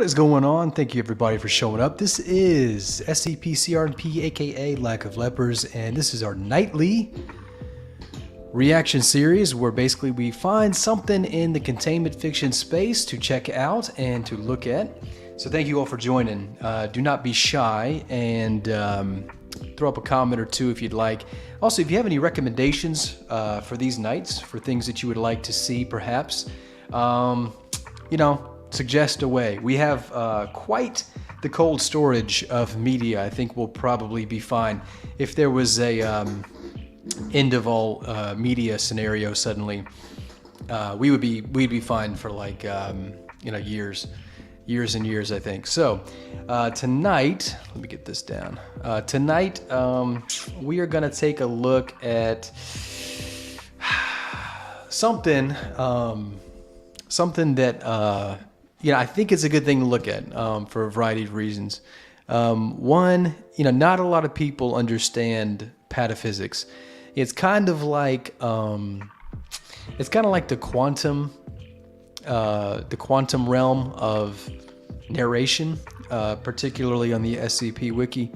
is going on? Thank you everybody for showing up. This is SCPCRNP, aka Lack of Lepers, and this is our nightly reaction series where basically we find something in the containment fiction space to check out and to look at. So thank you all for joining. Do not be shy and throw up a comment or two if you'd like. Also, if you have any recommendations for these nights, for things that you would like to see perhaps, suggest away. We have quite the cold storage of media. I think we'll probably be fine. If there was a end of all media scenario suddenly, we'd be fine for like years and years, I think. So tonight, let me get this down. Tonight we are gonna take a look at something that I think it's a good thing to look at for a variety of reasons. One, not a lot of people understand pataphysics. It's kind of like the quantum realm of narration, particularly on the SCP wiki.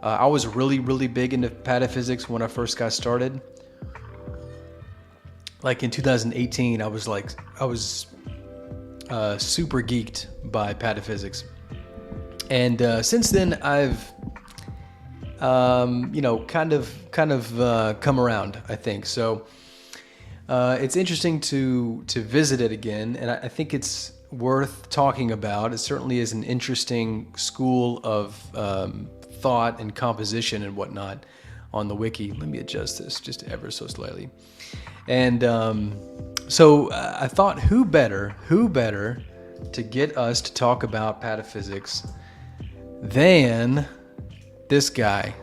I was really big into pataphysics when I first got started. Like in 2018, I was super geeked by pataphysics, and since then I've kind of come around, I think. So it's interesting to visit it again, and I think it's worth talking about. It certainly is an interesting school of thought and composition and whatnot on the wiki. Let me adjust this just ever so slightly. And so I thought, who better to get us to talk about pataphysics than this guy,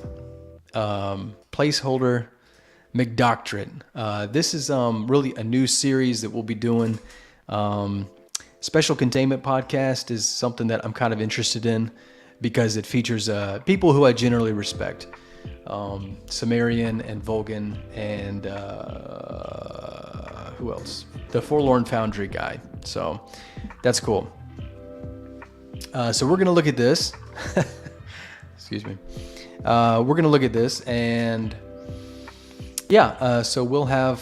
Placeholder McDoctorate. This is really a new series that we'll be doing. Special Containment Podcast is something that I'm kind of interested in because it features people who I generally respect. Sumerian and Vulcan and who else? The Forlorn Foundry guy. So that's cool. So we're gonna look at this. Excuse me. We're gonna look at this, and so we'll have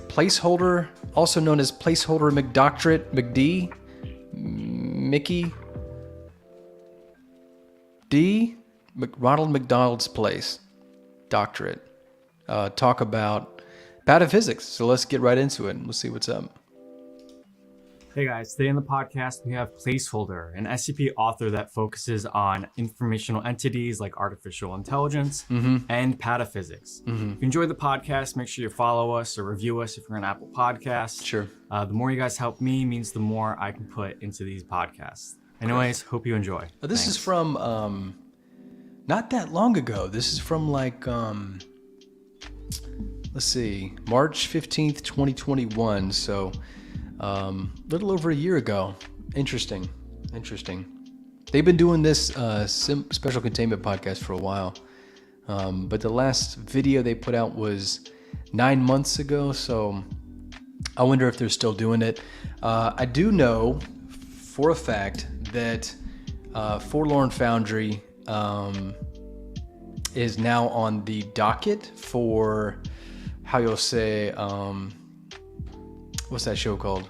Placeholder, also known as Placeholder McDoctorate Ronald McDonald's Place Doctorate. Talk about pataphysics. So let's get right into it and we'll see what's up. Hey guys, today in the podcast we have Placeholder, an SCP author that focuses on informational entities like artificial intelligence and pataphysics. If you enjoy the podcast, make sure you follow us or review us if you're on Apple Podcasts. Sure. The more you guys help me means the more I can put into these podcasts. Anyways, hope you enjoy. This is from not that long ago. This is from like let's see, March 15th, 2021. So little over a year ago. Interesting. They've been doing this Special Containment Podcast for a while, but the last video they put out was 9 months ago, so I wonder if they're still doing it. I do know for a fact that Forlorn Foundry is now on the docket for, how you'll say, what's that show called?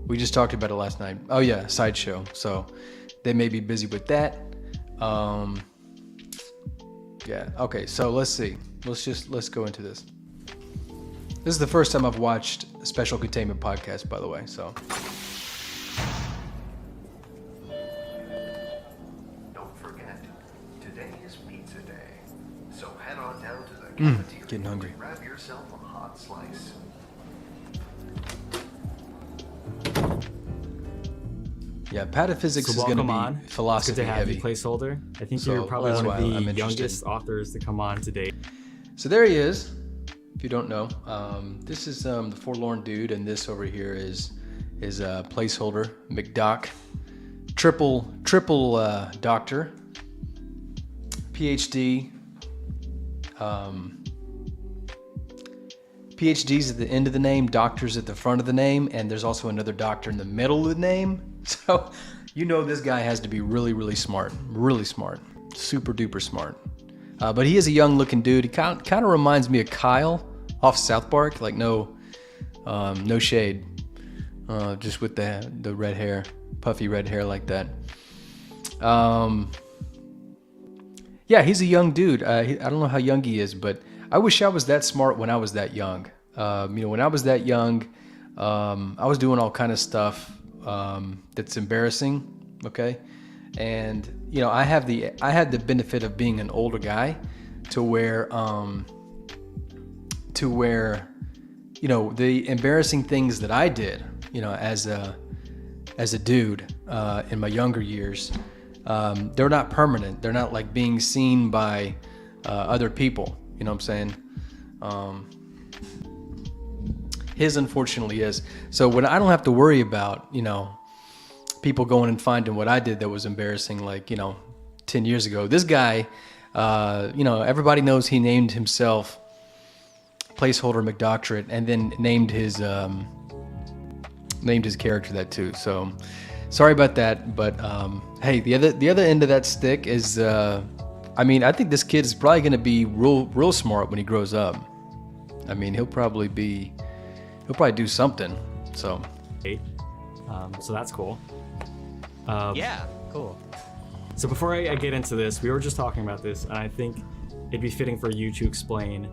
We just talked about it last night. Oh yeah, Sideshow. So they may be busy with that. Okay, so let's see. Let's go into this. This is the first time I've watched a Special Containment Podcast, by the way, so. Don't forget, today is pizza day. So head on down to the cafeteria. Getting hungry. To grab yourself a hot slice. Yeah, pataphysics is going to be philosophy it's good to have heavy. You, Placeholder. I think you're probably one of the youngest authors to come on today. So there he is. If you don't know, this is the Forlorn dude, and this over here is Placeholder McDoc, triple doctor, PhD. PhD's at the end of the name, doctor's at the front of the name, and there's also another doctor in the middle of the name. So You know this guy has to be really, really smart, super duper smart. But he is a young looking dude. He kind of reminds me of Kyle off South Park, like no shade, just with the red hair, puffy red hair like that. Yeah, he's a young dude. I don't know how young he is, but I wish I was that smart when I was that young. When I was that young, I was doing all kind of stuff that's embarrassing. Okay, and I had the benefit of being an older guy, to where the embarrassing things that I did, as a dude in my younger years, they're not permanent. They're not like being seen by other people. You know what I'm saying? His unfortunately is. So when I don't have to worry about, people going and finding what I did that was embarrassing, like, 10 years ago, this guy, everybody knows he named himself Placeholder McDoctorate, and then named his character that too. So sorry about that, but hey, the other end of that stick is, I think this kid is probably going to be real smart when he grows up. He'll probably do something. So that's cool. Yeah, cool. So before I get into this, we were just talking about this, and I think it'd be fitting for you to explain.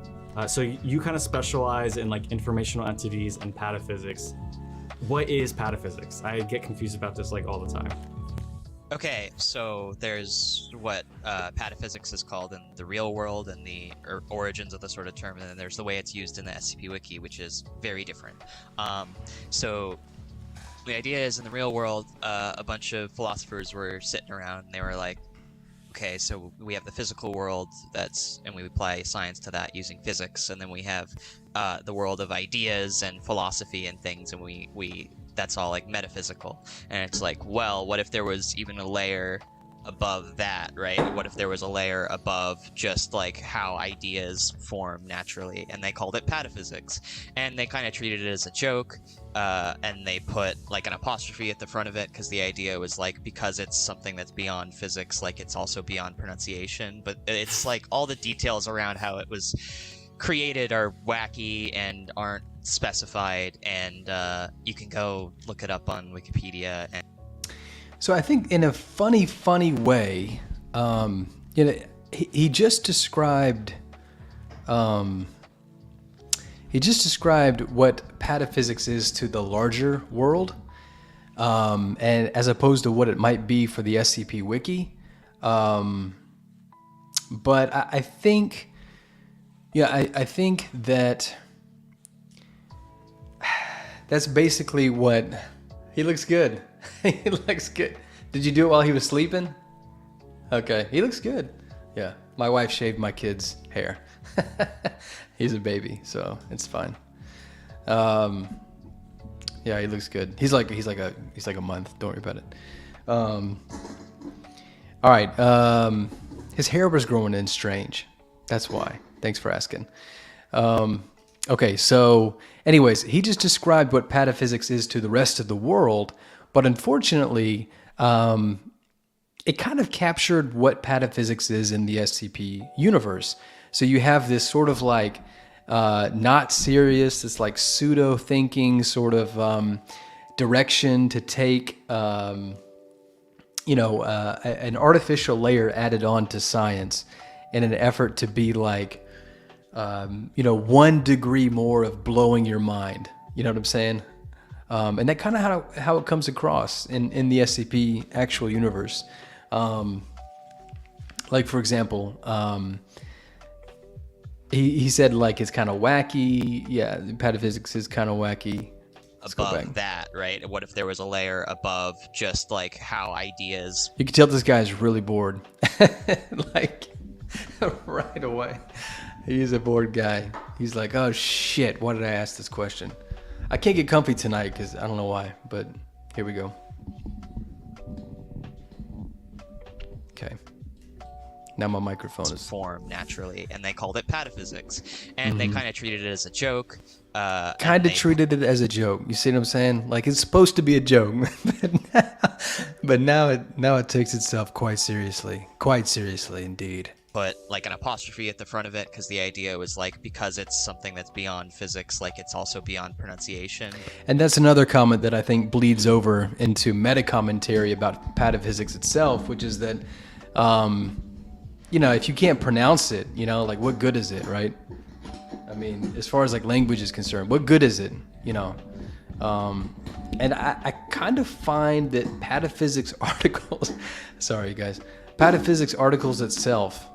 So you kind of specialize in like informational entities and pataphysics. What is pataphysics? I get confused about this like all the time. Okay, so there's what pataphysics is called in the real world and the origins of the sort of term, and then there's the way it's used in the SCP Wiki, which is very different. So the idea is, in the real world, a bunch of philosophers were sitting around and they were like, okay, so we have the physical world, and we apply science to that using physics, and then we have the world of ideas and philosophy and things, and we that's all like metaphysical. And it's like, well, what if there was even a layer above that, right? What if there was a layer above just like how ideas form naturally? And they called it pataphysics, and they kind of treated it as a joke, and they put like an apostrophe at the front of it, because the idea was like, because it's something that's beyond physics, like it's also beyond pronunciation. But it's like all the details around how it was created are wacky and aren't specified, and you can go look it up on Wikipedia. And so I think in a funny way, he just described what pataphysics is to the larger world, and as opposed to what it might be for the SCP Wiki. But I think, I think that that's basically what. He looks good. He looks good. Did you do it while he was sleeping? Okay, he looks good. Yeah, my wife shaved my kid's hair. He's a baby, so it's fine. Yeah, he looks good. He's like a month. Don't worry about it. All right. His hair was growing in strange. That's why. Thanks for asking. Okay, so anyways, he just described what pataphysics is to the rest of the world, but unfortunately, it kind of captured what pataphysics is in the SCP universe. So you have this sort of like not serious, this like pseudo thinking sort of direction to take, an artificial layer added on to science in an effort to be like, 1 degree more of blowing your mind. You know what I'm saying? And that kind of how it comes across in the SCP actual universe. Like, for example, he said like it's kind of wacky. Yeah, pataphysics is kind of wacky. Above that, right? What if there was a layer above just like how ideas... You can tell this guy's really bored. Like, right away. He's a bored guy. He's like, oh shit, why did I ask this question? I can't get comfy tonight because I don't know why, but here we go. Okay. Now my microphone is... form naturally, and they called it pataphysics, and they kind of treated it as a joke. Kind of treated it as a joke. You see what I'm saying? Like, it's supposed to be a joke, but now it takes itself quite seriously indeed. Put like an apostrophe at the front of it because the idea was like, because it's something that's beyond physics, like it's also beyond pronunciation. And that's another comment that I think bleeds over into meta commentary about pataphysics itself, which is that, if you can't pronounce it, like, what good is it, right? I mean, as far as like language is concerned, what good is it, And I kind of find that pataphysics articles, sorry guys, pataphysics articles itself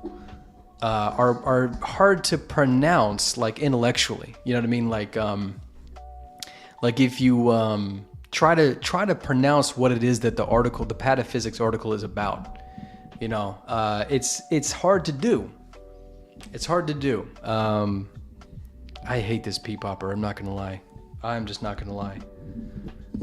are hard to pronounce, like, intellectually. You know what I mean? Like if you try to pronounce what it is that the pataphysics article is about, it's hard to do. It's hard to do. I hate this pea popper. I'm not gonna lie. I'm just not gonna lie.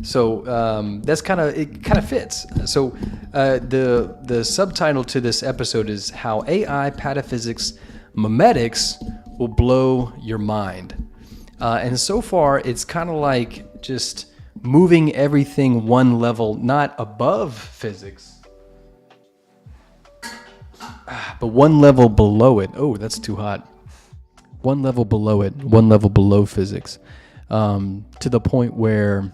So it kind of fits. So the subtitle to this episode is how AI pataphysics memetics will blow your mind. And so far, it's kind of like just moving everything one level, not above physics, but one level below it. Oh, that's too hot. One level below it, one level below physics, to the point where,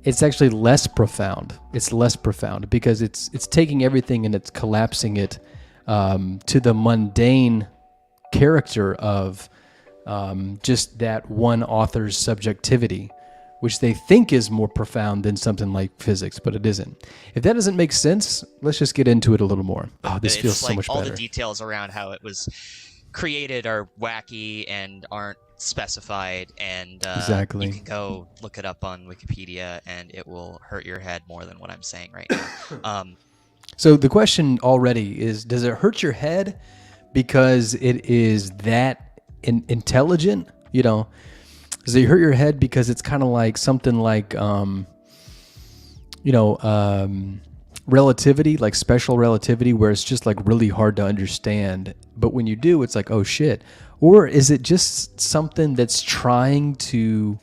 it's actually less profound. It's less profound because it's taking everything and it's collapsing it to the mundane character of just that one author's subjectivity, which they think is more profound than something like physics, but it isn't. If that doesn't make sense, let's just get into it a little more. Oh, this feels so much better. All the details around how it was created are wacky and aren't specified, and exactly. You can go look it up on Wikipedia, and it will hurt your head more than what I'm saying right now. So the question already is, does it hurt your head because it is that intelligent? Does it hurt your head because it's kind of like something like, relativity, like special relativity, where it's just like really hard to understand. But when you do, it's like, oh shit. Or is it just something that's trying to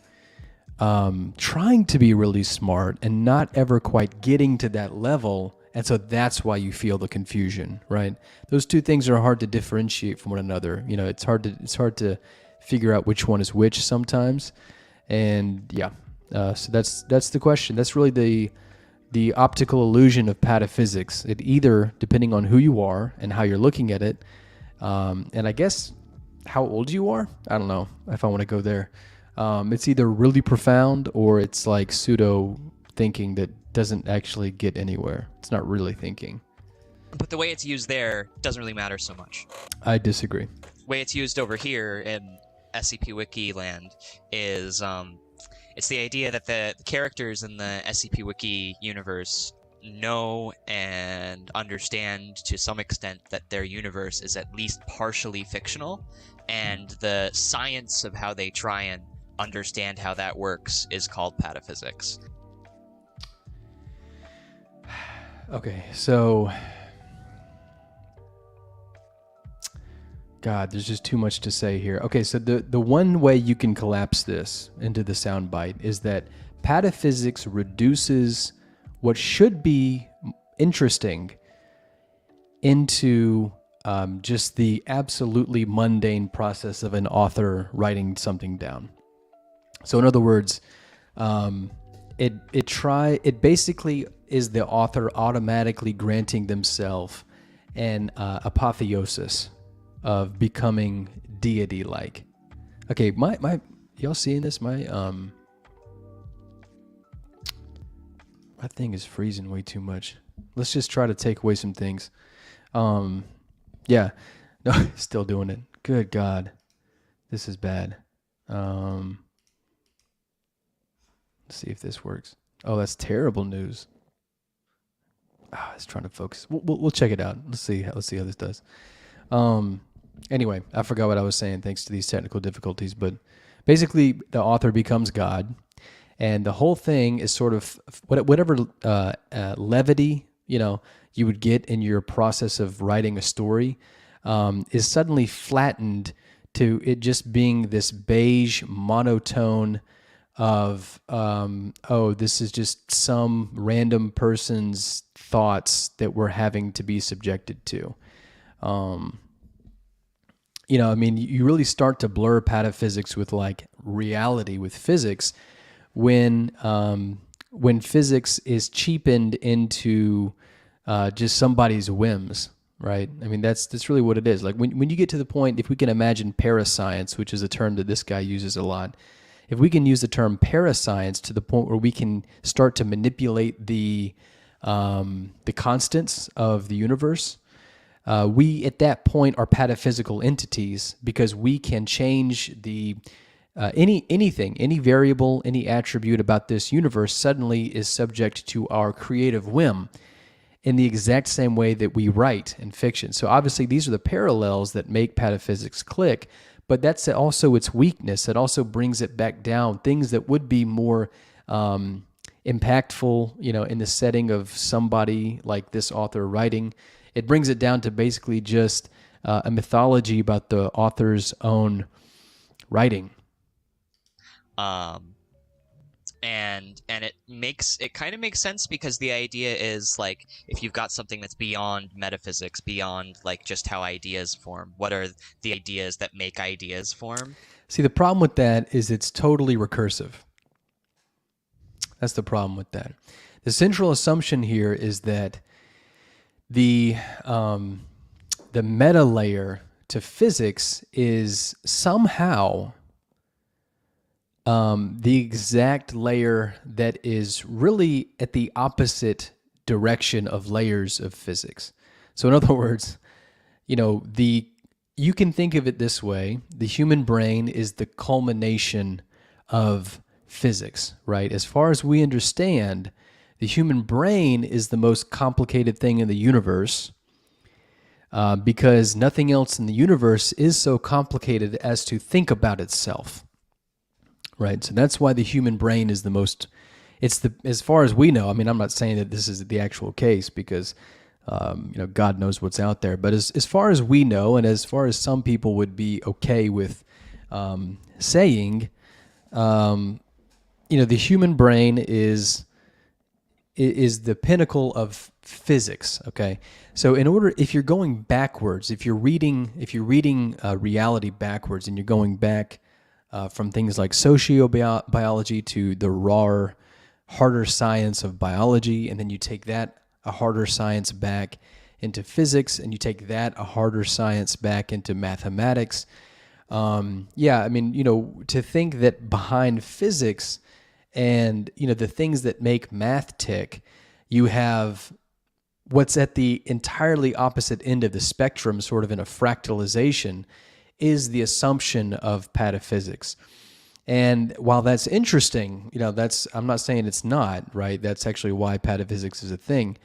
be really smart and not ever quite getting to that level? And so that's why you feel the confusion, right? Those two things are hard to differentiate from one another. It's hard to figure out which one is which sometimes. And yeah, so that's the question. That's really the optical illusion of pataphysics. It either, depending on who you are and how you're looking at it, and I guess how old you are, I don't know if I want to go there. It's either really profound or it's like pseudo thinking that doesn't actually get anywhere. It's not really thinking. But the way it's used there doesn't really matter so much. I disagree. The way it's used over here in SCP Wiki land is it's the idea that the characters in the SCP Wiki universe know and understand to some extent that their universe is at least partially fictional, and the science of how they try and understand how that works is called pataphysics. Okay, so God, there's just too much to say here. Okay, so the one way you can collapse this into the soundbite is that pataphysics reduces what should be interesting into just the absolutely mundane process of an author writing something down. So in other words, it basically is the author automatically granting themselves an apotheosis of becoming deity-like. Okay, my y'all seeing this? My thing is freezing way too much. Let's just try to take away some things. Yeah, no, still doing it. Good God, this is bad. Let's see if this works. Oh, that's terrible news. It's trying to focus. We'll check it out. Let's see how this does. Anyway, I forgot what I was saying thanks to these technical difficulties, but basically the author becomes God, And the whole thing is sort of whatever levity, you would get in your process of writing a story, is suddenly flattened to it just being this beige monotone of, this is just some random person's thoughts that we're having to be subjected to. You really start to blur pataphysics with like reality with physics when physics is cheapened into just somebody's whims, right? I mean, that's really what it is. Like when you get to the point, if we can imagine parascience, which is a term that this guy uses a lot, if we can use the term parascience to the point where we can start to manipulate the constants of the universe, we at that point are pataphysical entities because we can change the any variable, any attribute about this universe suddenly is subject to our creative whim in the exact same way that we write in fiction. So obviously these are the parallels that make pataphysics click, but that's also its weakness. It also brings it back down. Things that would be more impactful, in the setting of somebody like this author writing, it brings it down to basically just a mythology about the author's own writing. And it kind of makes sense because the idea is like if you've got something that's beyond metaphysics, beyond like just how ideas form, what are the ideas that make ideas form? See, the problem with that is it's totally recursive. That's the problem with that. The central assumption here is that the meta layer to physics is somehow the exact layer that is really at the opposite direction of layers of physics. So in other words, you can think of it this way: the human brain is the culmination of physics, right? As far as we understand, the human brain is the most complicated thing in the universe because nothing else in the universe is so complicated as to think about itself, right? So that's why the human brain is the most, as far as we know, I mean, I'm not saying that this is the actual case because, God knows what's out there, but as far as we know, and as far as some people would be okay with saying, the human brain is the pinnacle of physics. Okay, so if you're going backwards, if you're reading reality backwards, and you're going back from things like sociobiology to the raw, harder science of biology, and then you take that a harder science back into physics, and you take that a harder science back into mathematics. To think that behind physics and the things that make math tick, you have what's at the entirely opposite end of the spectrum, sort of in a fractalization, is the assumption of pataphysics. And while that's interesting, I'm not saying it's not, right? That's actually why pataphysics is a thing.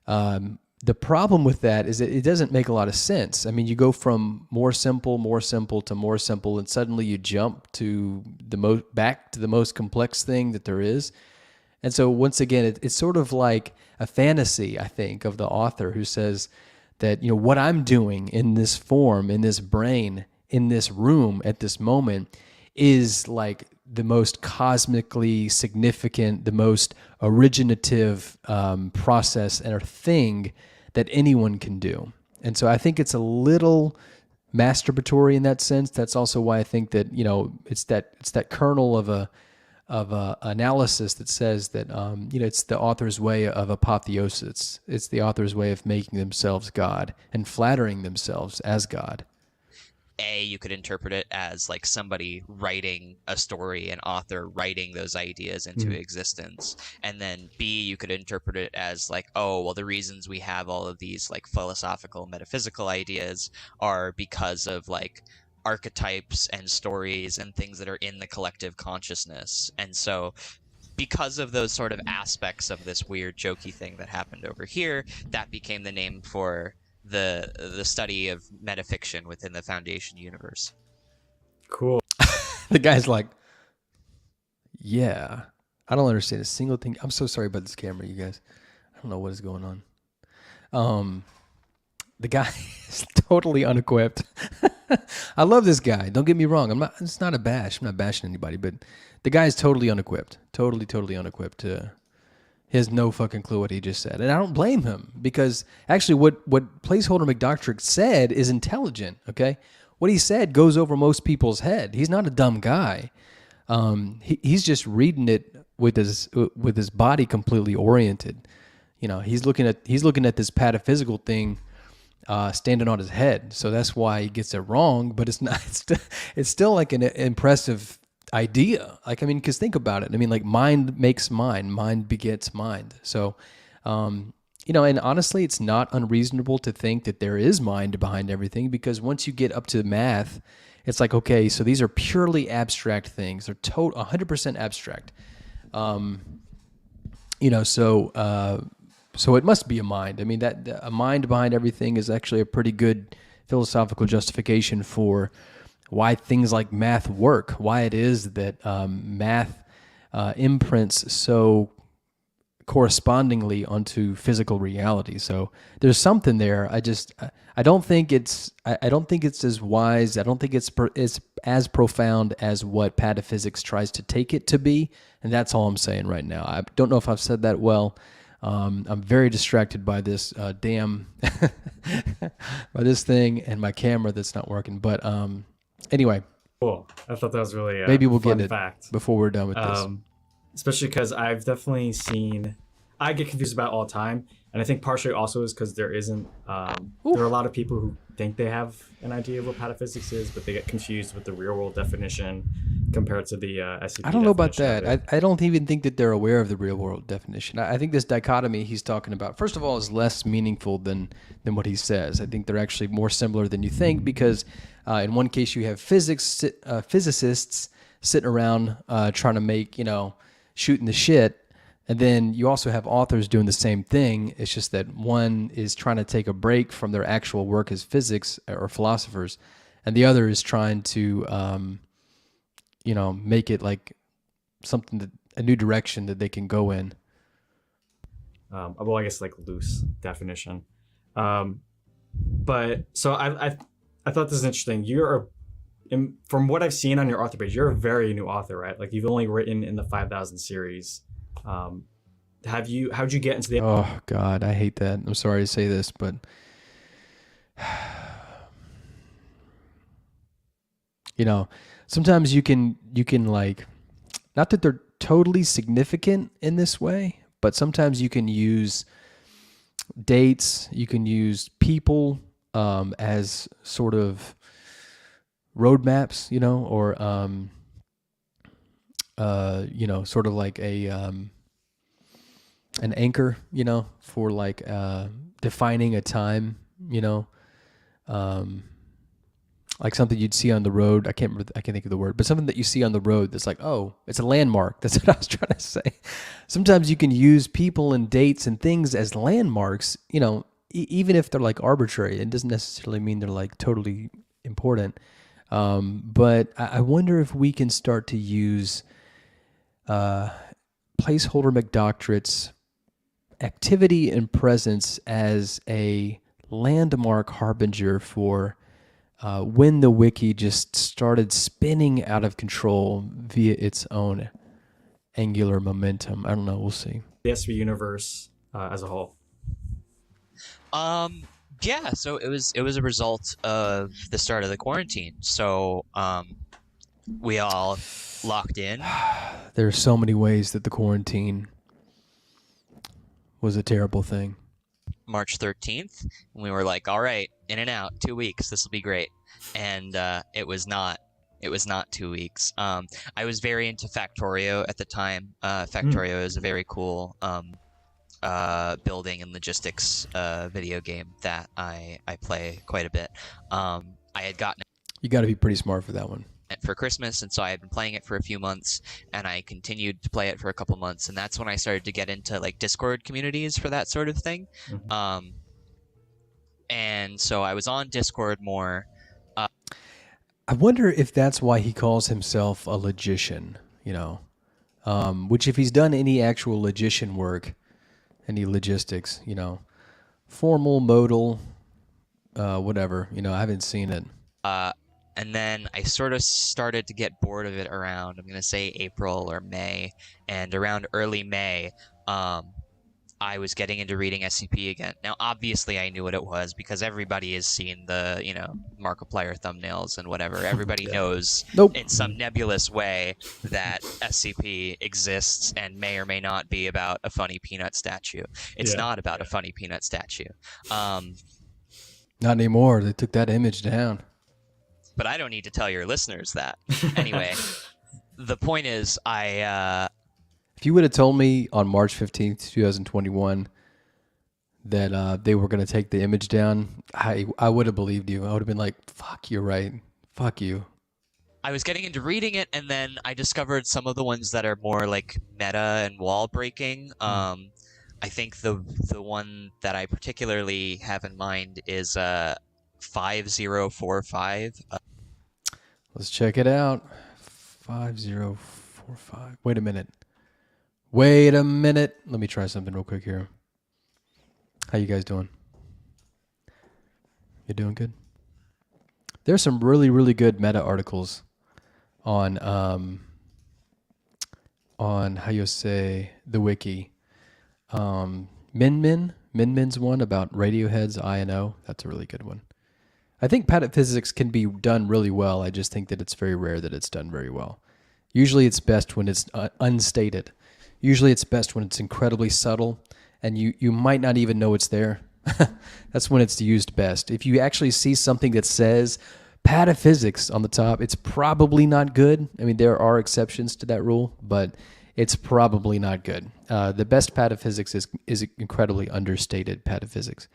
The problem with that is that it doesn't make a lot of sense. I mean, you go from more simple to more simple, and suddenly you jump to back to the most complex thing that there is. And so once again, it's sort of like a fantasy, I think, of the author who says that, what I'm doing in this form, in this brain, in this room at this moment is like the most cosmically significant, the most originative process and thing that anyone can do. And so I think it's a little masturbatory in that sense. That's also why I think that, it's that kernel of a analysis that says that, it's the author's way of apotheosis. It's the author's way of making themselves God and flattering themselves as God. You could interpret it as like somebody writing a story, an author writing those ideas into existence. And then B, you could interpret it as like, oh, well, the reasons we have all of these like philosophical, metaphysical ideas are because of like archetypes and stories and things that are in the collective consciousness. And so because of those sort of aspects of this weird jokey thing that happened over here, that became the name for the study of metafiction within the Foundation universe. Cool. The guy's like, yeah, I don't understand a single thing. I'm so sorry about this camera, you guys. I don't know what is going on. The guy is totally unequipped. I love this guy. Don't get me wrong. It's not a bash. I'm not bashing anybody, but the guy is totally unequipped. Totally unequipped. He has no fucking clue what he just said. And I don't blame him, because actually what Placeholder McDoctorate said is intelligent, okay? What he said goes over most people's head. He's not a dumb guy. He's just reading it with his body completely oriented. You know, he's looking at this pataphysical thing standing on his head, so that's why he gets it wrong. But it's not. It's still like an impressive idea. Like, I mean, because think about it. I mean, like, mind makes mind, mind begets mind. So, you know, and honestly, it's not unreasonable to think that there is mind behind everything, because once you get up to math, it's like, okay, so these are purely abstract things. They're 100% abstract. You know, so it must be a mind. I mean, that a mind behind everything is actually a pretty good philosophical justification for why things like math work, why it is that math imprints so correspondingly onto physical reality. So there's something there. I don't think it's as wise. I don't think it's as profound as what pataphysics tries to take it to be. And that's all I'm saying right now. I don't know if I've said that well. I'm very distracted by this by this thing and my camera that's not working. But anyway, Cool. I thought that was really a maybe we'll fun get it fact. before we're done with this. Especially because I've definitely seen, I get confused about it all the time, and I think partially also is because there isn't. There are a lot of people who think they have an idea of what pataphysics is, but they get confused with the real world definition compared to the SCP. I don't know about that. I don't even think that they're aware of the real world definition. I think this dichotomy he's talking about, first of all, is less meaningful than what he says. I think they're actually more similar than you think, because in one case you have physicists sitting around trying to make, shooting the shit. And then you also have authors doing the same thing. It's just that one is trying to take a break from their actual work as physics or philosophers, and the other is trying to, make it like something a new direction that they can go in. Well, I guess like loose definition. But so I thought this is interesting. From what I've seen on your author page, you're a very new author, right? Like, you've only written in the 5,000 series. How'd you get into the... Oh God, I hate that. I'm sorry to say this, but sometimes you can like, not that they're totally significant in this way, but sometimes you can use dates, you can use people as sort of roadmaps, or sort of like an anchor, for like defining a time, like something you'd see on the road. I can't think of the word, but something that you see on the road that's like, oh, it's a landmark. That's what I was trying to say. Sometimes you can use people and dates and things as landmarks, even if they're like arbitrary. It doesn't necessarily mean they're like totally important. But I wonder if we can start to use Placeholder McDoctorate's activity and presence as a landmark harbinger for when the wiki just started spinning out of control via its own angular momentum. I don't know. We'll see. The SCP universe as a whole. Yeah, so it was a result of the start of the quarantine. So we all locked in. There are so many ways that the quarantine was a terrible thing. March 13th, and we were like, all right, in and out, 2 weeks, this will be great. And it was not 2 weeks. I was very into Factorio at the time. Factorio is a very cool building and logistics video game that I play quite a bit. I had gotten it. You got to be pretty smart for that one. For Christmas, and so I had been playing it for a few months, and I continued to play it for a couple months, and that's when I started to get into like Discord communities for that sort of thing. Mm-hmm. And so I was on Discord more. I wonder if that's why he calls himself a logician, Which if he's done any actual logician work, any logistics, formal, modal, whatever, I haven't seen it. And then I sort of started to get bored of it around, I'm going to say April or May. And around early May, I was getting into reading SCP again. Now, obviously, I knew what it was because everybody has seen the, Markiplier thumbnails and whatever. Everybody knows in some nebulous way that SCP exists and may or may not be about a funny peanut statue. It's not about a funny peanut statue. Not anymore. They took that image down. But I don't need to tell your listeners that. Anyway, the point is, if you would have told me on March 15th, 2021, that they were going to take the image down, I would have believed you. I would have been like, fuck, you're right. Fuck you. I was getting into reading it, and then I discovered some of the ones that are more like meta and wall breaking. I think the one that I particularly have in mind is 5045. Let's check it out. 5045. Wait a minute. Let me try something real quick here. How you guys doing? You doing good? There's some really, really good meta articles on how you say the wiki. Min's one about Radiohead's I&O. That's a really good one. I think pataphysics can be done really well. I just think that it's very rare that it's done very well. Usually it's best when it's unstated. Usually it's best when it's incredibly subtle and you might not even know it's there. That's when it's used best. If you actually see something that says pataphysics on the top, it's probably not good. I mean, there are exceptions to that rule, but it's probably not good. The best pataphysics is incredibly understated pataphysics.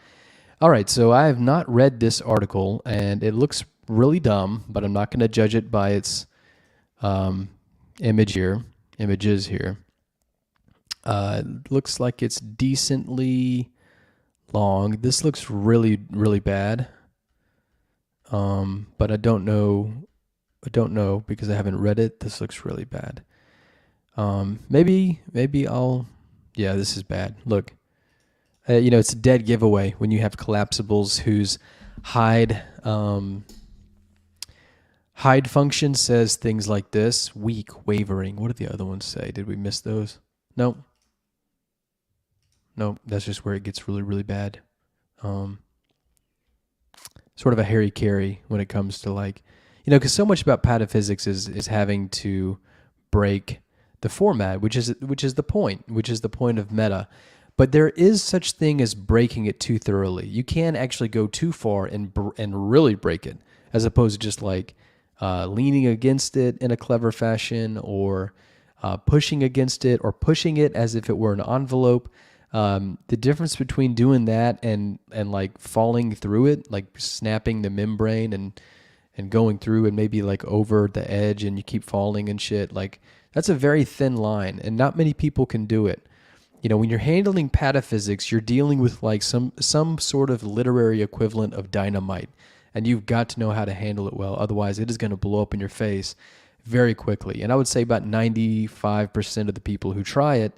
All right, so I have not read this article, and it looks really dumb, but I'm not going to judge it by its images here. It looks like it's decently long. This looks really, really bad, but I don't know because I haven't read it. This looks really bad. Maybe I'll. Yeah, this is bad. Look. It's a dead giveaway when you have collapsibles whose hide function says things like this: weak, wavering. What did the other ones say? Did we miss those? Nope. That's just where it gets really, really bad. Sort of a Harry Carey when it comes to because so much about pataphysics is having to break the format, which is the point of meta. But there is such thing as breaking it too thoroughly. You can actually go too far and really break it, as opposed to just leaning against it in a clever fashion, or pushing against it, or pushing it as if it were an envelope. The difference between doing that and falling through it, like snapping the membrane and going through and maybe over the edge and you keep falling and shit, that's a very thin line, and not many people can do it. When you're handling pataphysics, you're dealing with some sort of literary equivalent of dynamite, and you've got to know how to handle it well. Otherwise, it is going to blow up in your face very quickly. And I would say about 95% of the people who try it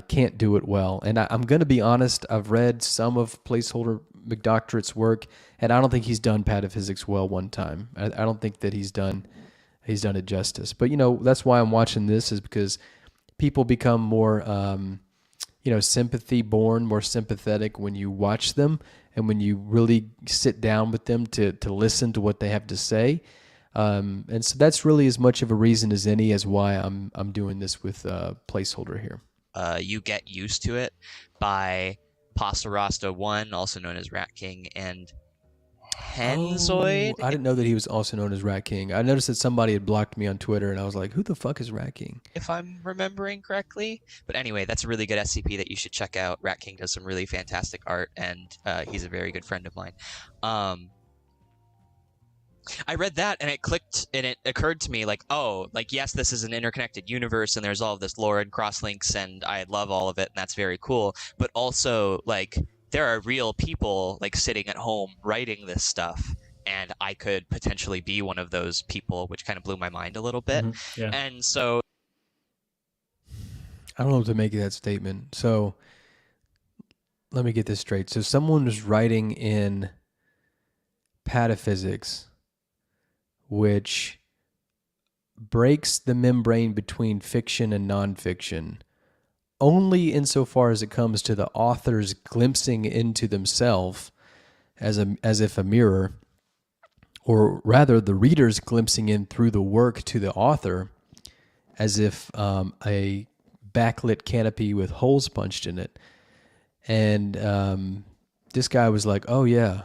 can't do it well. And I'm going to be honest, I've read some of Placeholder McDoctorate's work, and I don't think he's done pataphysics well one time. I don't think that he's done it justice. But, that's why I'm watching this, is because people become more... sympathy born, more sympathetic when you watch them and when you really sit down with them to listen to what they have to say. And so that's really as much of a reason as any as why I'm doing this with Placeholder here. You get used to it by Pasarasta 1, also known as Rat King, and Henzoid. I didn't know that he was also known as Rat King. I noticed that somebody had blocked me on Twitter, and I was like, who the fuck is Rat King? If I'm remembering correctly. But anyway, that's a really good SCP that you should check out. Rat King does some really fantastic art, and he's a very good friend of mine. I read that, and it clicked, and it occurred to me, yes, this is an interconnected universe, and there's all of this lore and crosslinks, and I love all of it, and that's very cool. But also, there are real people sitting at home writing this stuff, and I could potentially be one of those people, which kind of blew my mind a little bit. Mm-hmm. Yeah. And so I don't know what to make of that statement. So let me get this straight. So someone was writing in pataphysics, which breaks the membrane between fiction and nonfiction only insofar as it comes to the authors glimpsing into themselves as if a mirror, or rather the readers glimpsing in through the work to the author as if a backlit canopy with holes punched in it. And this guy was like, "Oh yeah,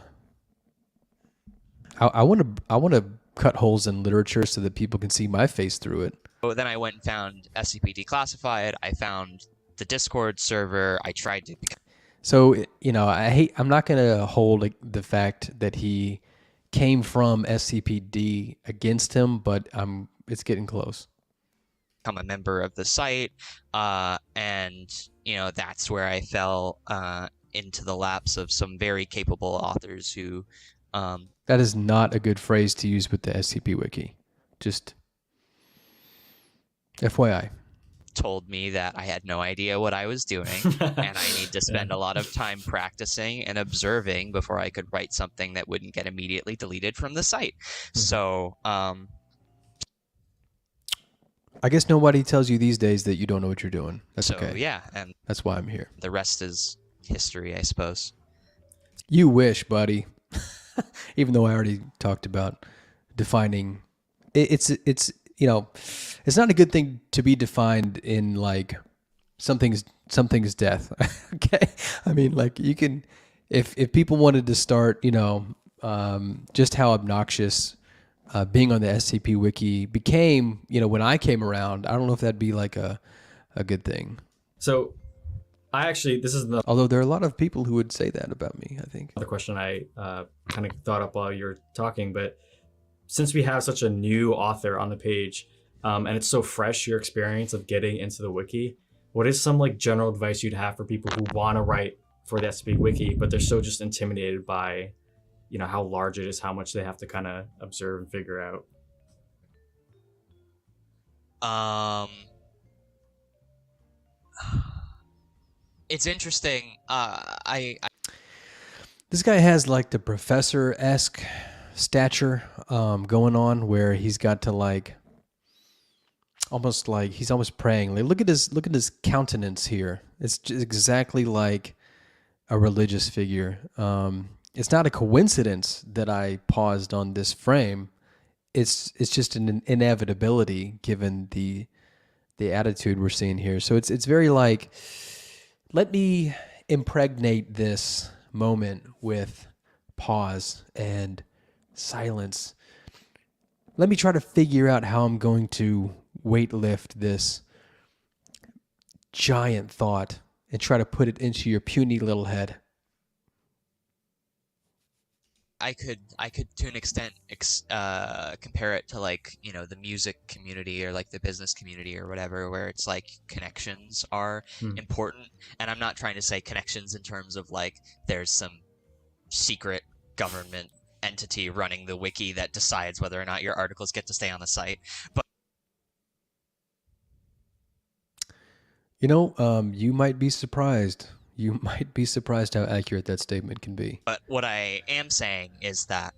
I want to cut holes in literature so that people can see my face through it." So then I went and found SCP Declassified. I found the Discord server. I tried to. So, I'm not going to hold the fact that he came from SCPD against him, but it's getting close. Become a member of the site, and that's where I fell into the laps of some very capable authors who. That is not a good phrase to use with the SCP Wiki. Just FYI. Told me that I had no idea what I was doing, and I need to spend a lot of time practicing and observing before I could write something that wouldn't get immediately deleted from the site. So, I guess nobody tells you these days that you don't know what you're doing. That's okay. Yeah, and that's why I'm here. The rest is history, I suppose. You wish, buddy. Even though I already talked about defining, it's not a good thing to be defined in like something's death. Okay, I mean, like you can, if people wanted to start, just how obnoxious being on the SCP Wiki became, when I came around. I don't know if that'd be like a good thing. So, this is the... Although there are a lot of people who would say that about me, I think. Another question I kind of thought up while you're talking, but since we have such a new author on the page, and it's so fresh, your experience of getting into the wiki, what is some like general advice you'd have for people who want to write for the SCP Wiki, but they're so just intimidated by, how large it is, how much they have to kind of observe and figure out? It's interesting. This guy has like the professor-esque stature going on, where he's got to like almost like he's almost praying. Like look at his countenance here. It's just exactly like a religious figure. It's not a coincidence that I paused on this frame. It's just an inevitability given the attitude we're seeing here. So it's very like, let me impregnate this moment with pause and silence. Let me try to figure out how I'm going to weight lift this giant thought and try to put it into your puny little head. I could to an extent compare it to like the music community or like the business community or whatever, where it's like connections are important, and I'm not trying to say connections in terms of like there's some secret government entity running the wiki that decides whether or not your articles get to stay on the site, but you might be surprised. You might be surprised how accurate that statement can be. But what I am saying is that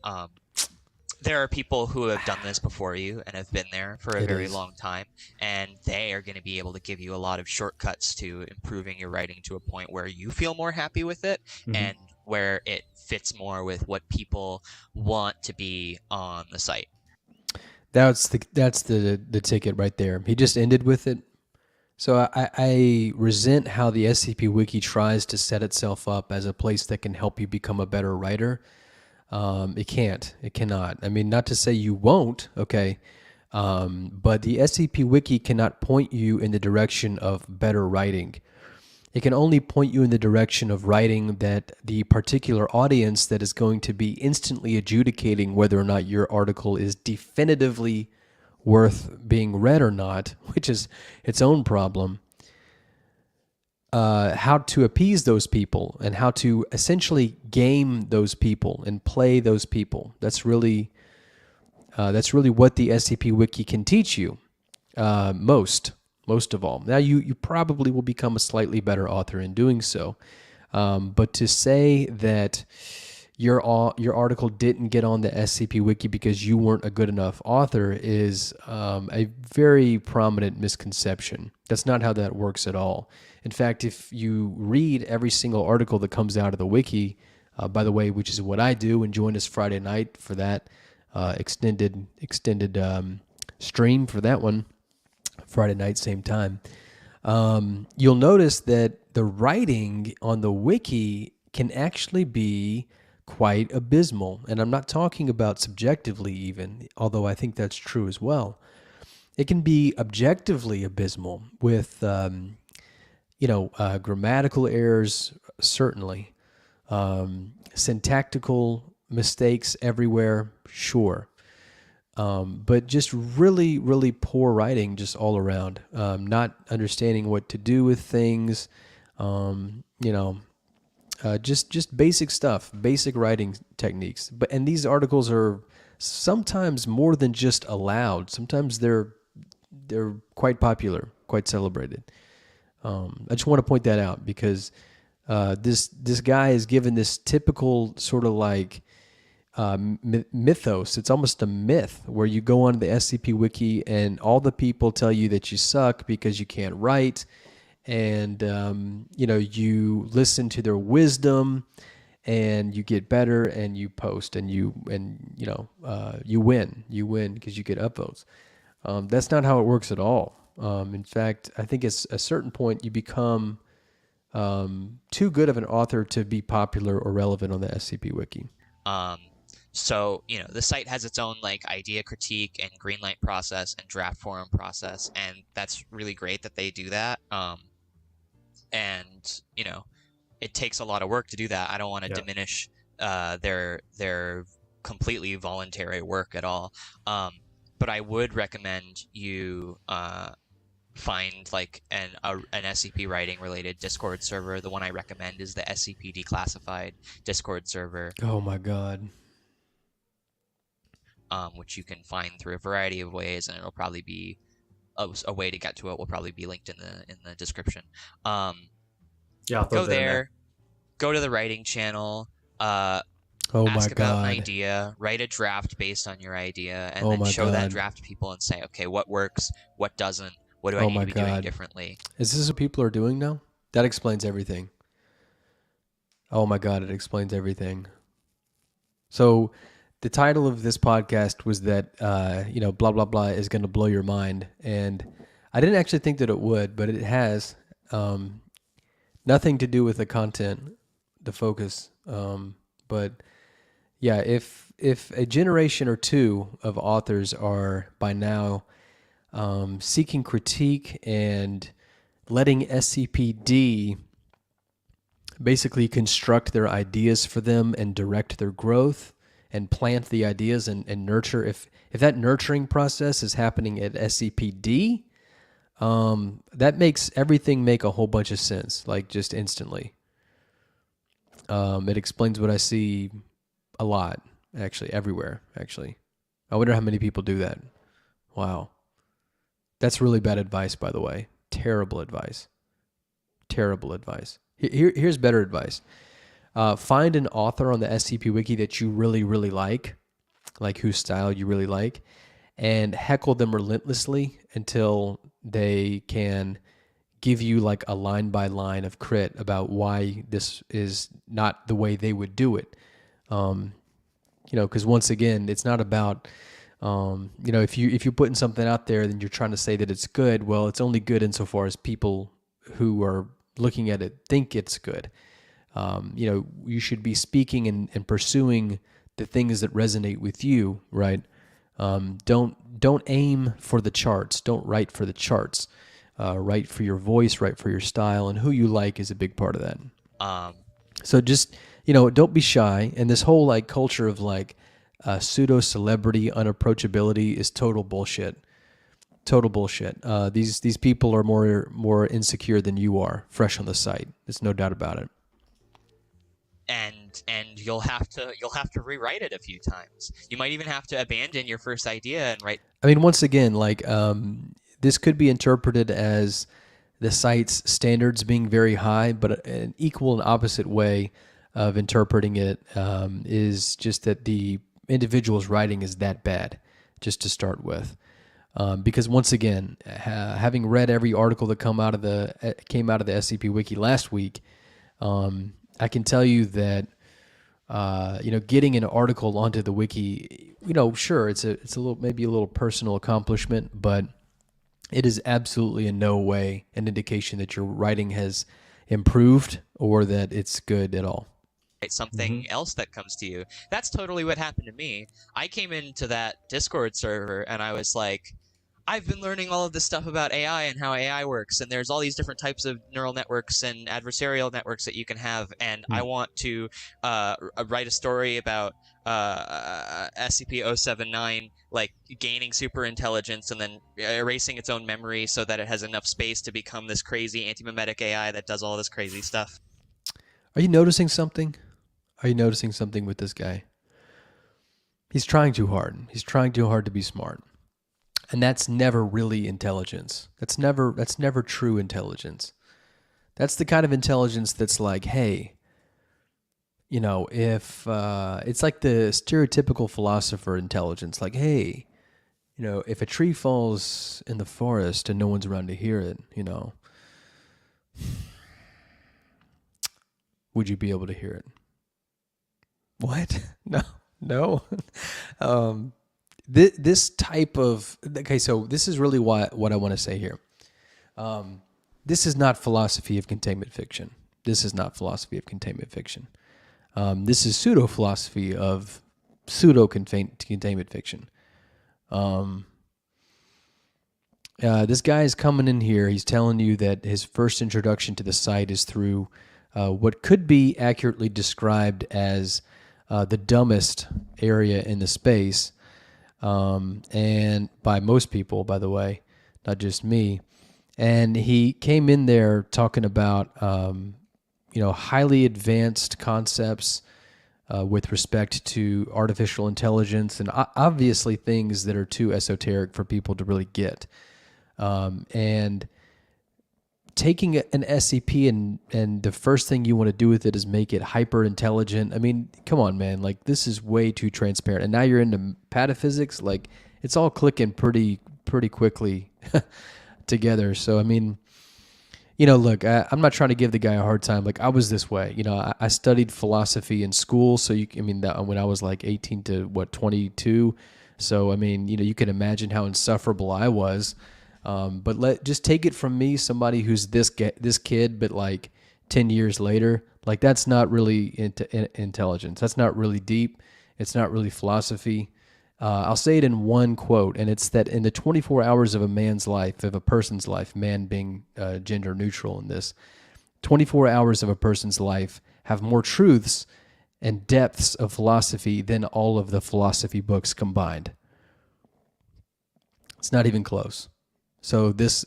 there are people who have done this before you and have been there for a very long time, and they are going to be able to give you a lot of shortcuts to improving your writing to a point where you feel more happy with it, and where it fits more with what people want to be on the site. That's the ticket right there. He just ended with it. So I resent how the SCP Wiki tries to set itself up as a place that can help you become a better writer. It can't. It cannot. I mean, not to say you won't, okay, but the SCP Wiki cannot point you in the direction of better writing. It can only point you in the direction of writing that the particular audience that is going to be instantly adjudicating whether or not your article is definitively worth being read or not, which is its own problem. How to appease those people and how to essentially game those people and play those people. That's really what the SCP Wiki can teach you most. most of all. Now, you probably will become a slightly better author in doing so. But to say that your article didn't get on the SCP Wiki because you weren't a good enough author is a very prominent misconception. That's not how that works at all. In fact, if you read every single article that comes out of the Wiki, by the way, which is what I do, and join us Friday night for that extended stream for that one, Friday night, same time, you'll notice that the writing on the Wiki can actually be quite abysmal. And I'm not talking about subjectively even, although I think that's true as well. It can be objectively abysmal with, grammatical errors, certainly. Syntactical mistakes everywhere, sure. But just really, really poor writing just all around. Not understanding what to do with things, just basic stuff, basic writing techniques. And these articles are sometimes more than just allowed. Sometimes they're quite popular, quite celebrated. I just want to point that out because this guy is given this typical sort of like mythos. It's almost a myth where you go on the SCP Wiki and all the people tell you that you suck because you can't write, and you listen to their wisdom and you get better and you post and you win because you get upvotes. That's not how it works at all. In fact, I think at a certain point you become too good of an author to be popular or relevant on the SCP Wiki. So, the site has its own idea critique and greenlight process and draft forum process, and that's really great that they do that. And it takes a lot of work to do that. I don't want to diminish their completely voluntary work at all. But I would recommend you find an SCP writing related Discord server. The one I recommend is the SCP Declassified Discord server. Oh my God. Which you can find through a variety of ways, and it'll probably be a way to get to it will probably be linked in the description. I'll throw go there, go to the writing channel, ask about an idea, write a draft based on your idea, and then show that draft to people and say, okay, what works, what doesn't, what do I need to be doing differently? Is this what people are doing now? That explains everything. Oh my God, it explains everything. So the title of this podcast was that, blah, blah, blah is going to blow your mind. And I didn't actually think that it would, but it has nothing to do with the content, the focus. But yeah, if a generation or two of authors are by now seeking critique and letting SCPD basically construct their ideas for them and direct their growth, and plant the ideas and nurture. If that nurturing process is happening at SCPD, that makes everything make a whole bunch of sense, just instantly. It explains what I see a lot, actually, everywhere, actually. I wonder how many people do that. Wow. That's really bad advice, by the way. Terrible advice. Terrible advice. Here's better advice. Find an author on the SCP Wiki that you really, really like whose style you really like, and heckle them relentlessly until they can give you a line by line of crit about why this is not the way they would do it. Because once again, it's not about, if you're putting something out there, then you're trying to say that it's good. Well, it's only good insofar as people who are looking at it think it's good. You should be speaking and pursuing the things that resonate with you, right? Don't aim for the charts. Don't write for the charts. Write for your voice, write for your style, and who you like is a big part of that. So just, don't be shy. And this whole culture of pseudo celebrity unapproachability is total bullshit. Total bullshit. These people are more insecure than you are, fresh on the site. There's no doubt about it. And you'll have to rewrite it a few times. You might even have to abandon your first idea and write. I mean, once again, this could be interpreted as the site's standards being very high, but an equal and opposite way of interpreting it is just that the individual's writing is that bad, just to start with. Because once again, having read every article that came out of the SCP Wiki last week, I can tell you that getting an article onto the wiki, sure, it's a little, maybe a little personal accomplishment, but it is absolutely in no way an indication that your writing has improved or that it's good at all. Something else that comes to you. That's totally what happened to me. I came into that Discord server and I was like, I've been learning all of this stuff about AI and how AI works, and there's all these different types of neural networks and adversarial networks that you can have, and I want to write a story about SCP-079 like gaining super intelligence and then erasing its own memory so that it has enough space to become this crazy anti-memetic AI that does all this crazy stuff. Are you noticing something? Are you noticing something with this guy? He's trying too hard. He's trying too hard to be smart. And that's never really intelligence. That's never true intelligence. That's the kind of intelligence that's like, hey, if it's like the stereotypical philosopher intelligence, like, hey, if a tree falls in the forest and no one's around to hear it, would you be able to hear it? What? No. This type of, okay, so this is really what I want to say here. This is not philosophy of containment fiction. This is pseudo-philosophy of pseudo-containment fiction. This guy is coming in here. He's telling you that his first introduction to the site is through what could be accurately described as the dumbest area in the space. And by most people, by the way, not just me. And he came in there talking about, highly advanced concepts with respect to artificial intelligence and obviously things that are too esoteric for people to really get. And taking an SCP and the first thing you want to do with it is make it hyper intelligent. I mean, come on, man. Like, this is way too transparent. And now you're into pataphysics. Like, it's all clicking pretty quickly together. So, I mean, look, I'm not trying to give the guy a hard time. Like, I was this way. I studied philosophy in school. So, when I was like 18 to 22. So, I mean, you can imagine how insufferable I was. But just take it from me, somebody who's this kid, but like 10 years later, like that's not really intelligence. That's not really deep. It's not really philosophy. I'll say it in one quote, and it's that in the 24 hours of a man's life, of a person's life, man being gender neutral in this, 24 hours of a person's life have more truths and depths of philosophy than all of the philosophy books combined. It's not even close. So this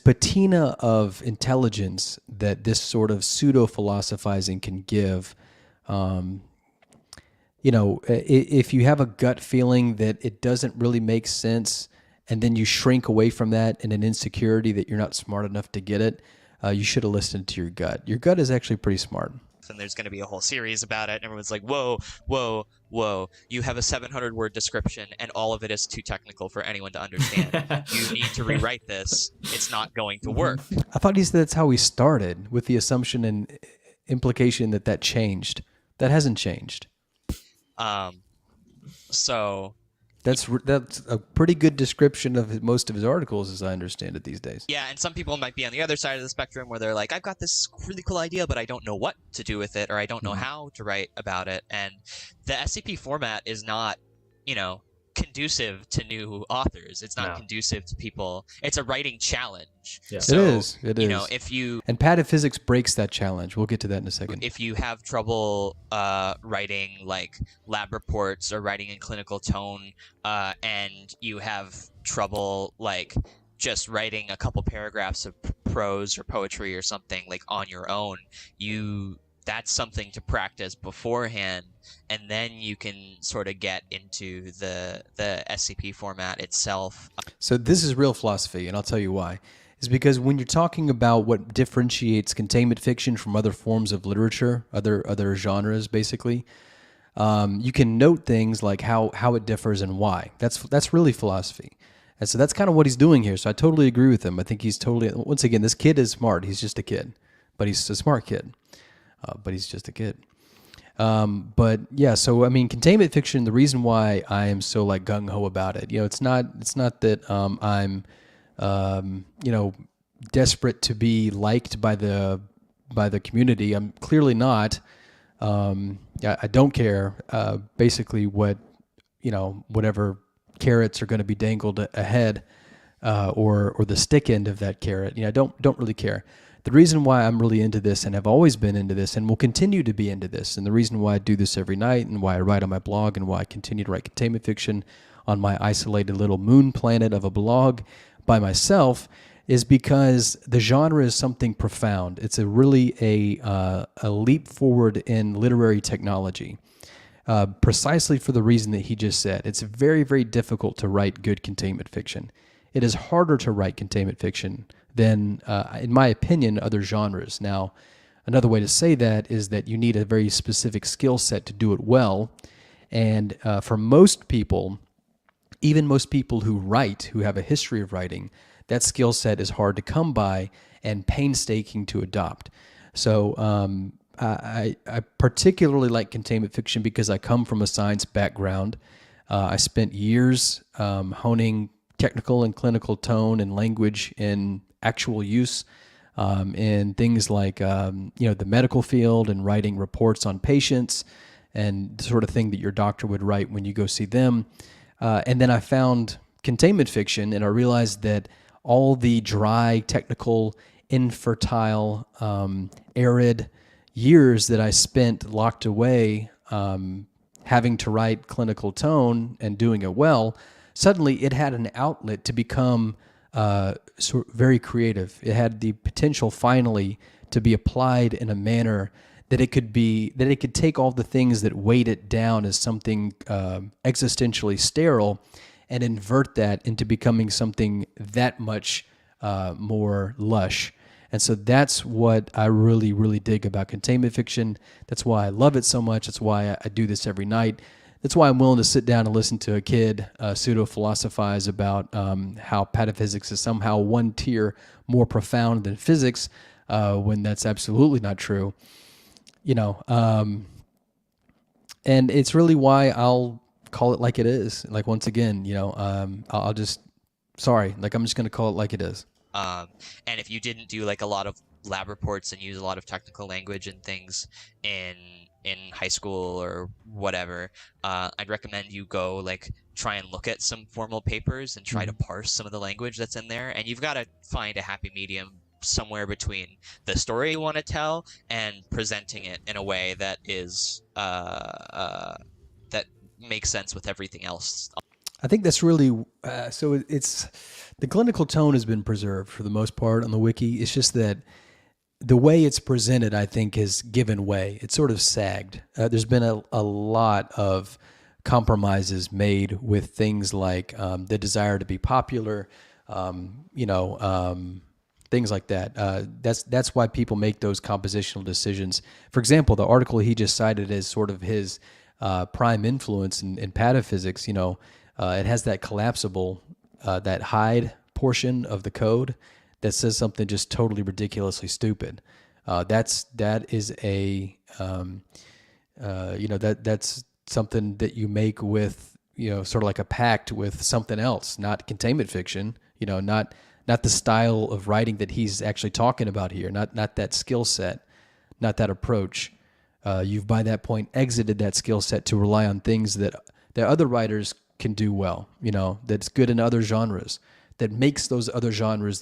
patina of intelligence that this sort of pseudo-philosophizing can give, if you have a gut feeling that it doesn't really make sense and then you shrink away from that in an insecurity that you're not smart enough to get it, you should have listened to your gut. Your gut is actually pretty smart. And there's going to be a whole series about it, and everyone's like, whoa, you have a 700-word description, and all of it is too technical for anyone to understand. You need to rewrite this. It's not going to work. I thought he said that's how we started, with the assumption and implication that changed. That hasn't changed. So... That's a pretty good description of most of his articles, as I understand it these days. Yeah, and some people might be on the other side of the spectrum where they're like, I've got this really cool idea, but I don't know what to do with it, or I don't know how to write about it. And the SCP format is not, conducive to new authors. It's not conducive to people. It's a writing challenge. Yeah. So, it is. And pataphysics breaks that challenge. We'll get to that in a second. If you have trouble writing like lab reports or writing in clinical tone, and you have trouble like just writing a couple paragraphs of prose or poetry or something like on your own, you that's something to practice beforehand, and then you can sort of get into the SCP format itself. So this is real philosophy, and I'll tell you why. Is because when you're talking about what differentiates containment fiction from other forms of literature, other genres, basically, you can note things like how it differs and why. That's really philosophy. And so that's kind of what he's doing here. So I totally agree with him. I think he's totally, once again, this kid is smart. He's just a kid, but he's a smart kid, but he's just a kid. But yeah, so I mean, containment fiction, the reason why I am so like gung-ho about it, it's not that I'm desperate to be liked by the community. I'm clearly not. I don't care basically what whatever carrots are going to be dangled ahead, or the stick end of that carrot. I don't really care. The reason why I'm really into this and have always been into this and will continue to be into this, and the reason why I do this every night and why I write on my blog and why I continue to write containment fiction on my isolated little moon planet of a blog by myself, is because the genre is something profound. It's really a leap forward in literary technology, precisely for the reason that he just said. It's very, very difficult to write good containment fiction. It is harder to write containment fiction than, in my opinion, other genres. Now, another way to say that is that you need a very specific skill set to do it well. And for most people, even most people who write, who have a history of writing, that skill set is hard to come by and painstaking to adopt. So I particularly like containment fiction because I come from a science background. I spent years honing technical and clinical tone and language in actual use in things like the medical field and writing reports on patients and the sort of thing that your doctor would write when you go see them. And then I found containment fiction, and I realized that all the dry, technical, infertile, arid years that I spent locked away having to write clinical tone and doing it well, suddenly it had an outlet to become very creative. It had the potential finally to be applied in a manner that it could take all the things that weighed it down as something existentially sterile and invert that into becoming something that much more lush. And so that's what I really, really dig about containment fiction. That's why I love it so much. That's why I do this every night. That's why I'm willing to sit down and listen to a kid pseudo-philosophize about how pataphysics is somehow one tier more profound than physics, when that's absolutely not true. And it's really why I'll call it like it is. Like, once again, I'm just going to call it like it is. And if you didn't do like a lot of lab reports and use a lot of technical language and things in high school or whatever, I'd recommend you go like try and look at some formal papers and try to parse some of the language that's in there. And you've got to find a happy medium somewhere between the story you want to tell and presenting it in a way that is that makes sense with everything else. I think that's really so. It's the clinical tone has been preserved for the most part on the wiki. It's just that the way it's presented, I think, has given way. It's sort of sagged. There's been a lot of compromises made with things like the desire to be popular, things like that. That's why people make those compositional decisions. For example, the article he just cited as sort of his prime influence in pataphysics, it has that collapsible, that hide portion of the code that says something just totally ridiculously stupid. That's something that you make with, sort of like a pact with something else, not containment fiction, not the style of writing that he's actually talking about here, not that skill set, not that approach. You've by that point exited that skill set to rely on things that other writers can do well, that's good in other genres, that makes those other genres.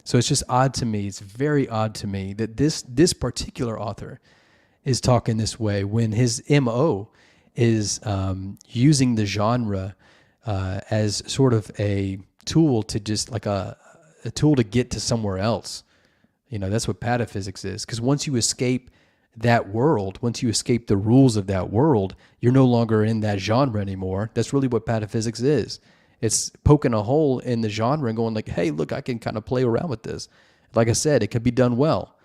So it's just odd to me. It's very odd to me that this particular author is talking this way when his MO is using the genre as sort of a tool to just like a tool to get to somewhere else. That's what pataphysics is. Because once you escape that world, once you escape the rules of that world, you're no longer in that genre anymore. That's really what pataphysics is. It's poking a hole in the genre and going like, hey, look, I can kind of play around with this. Like I said, it could be done well.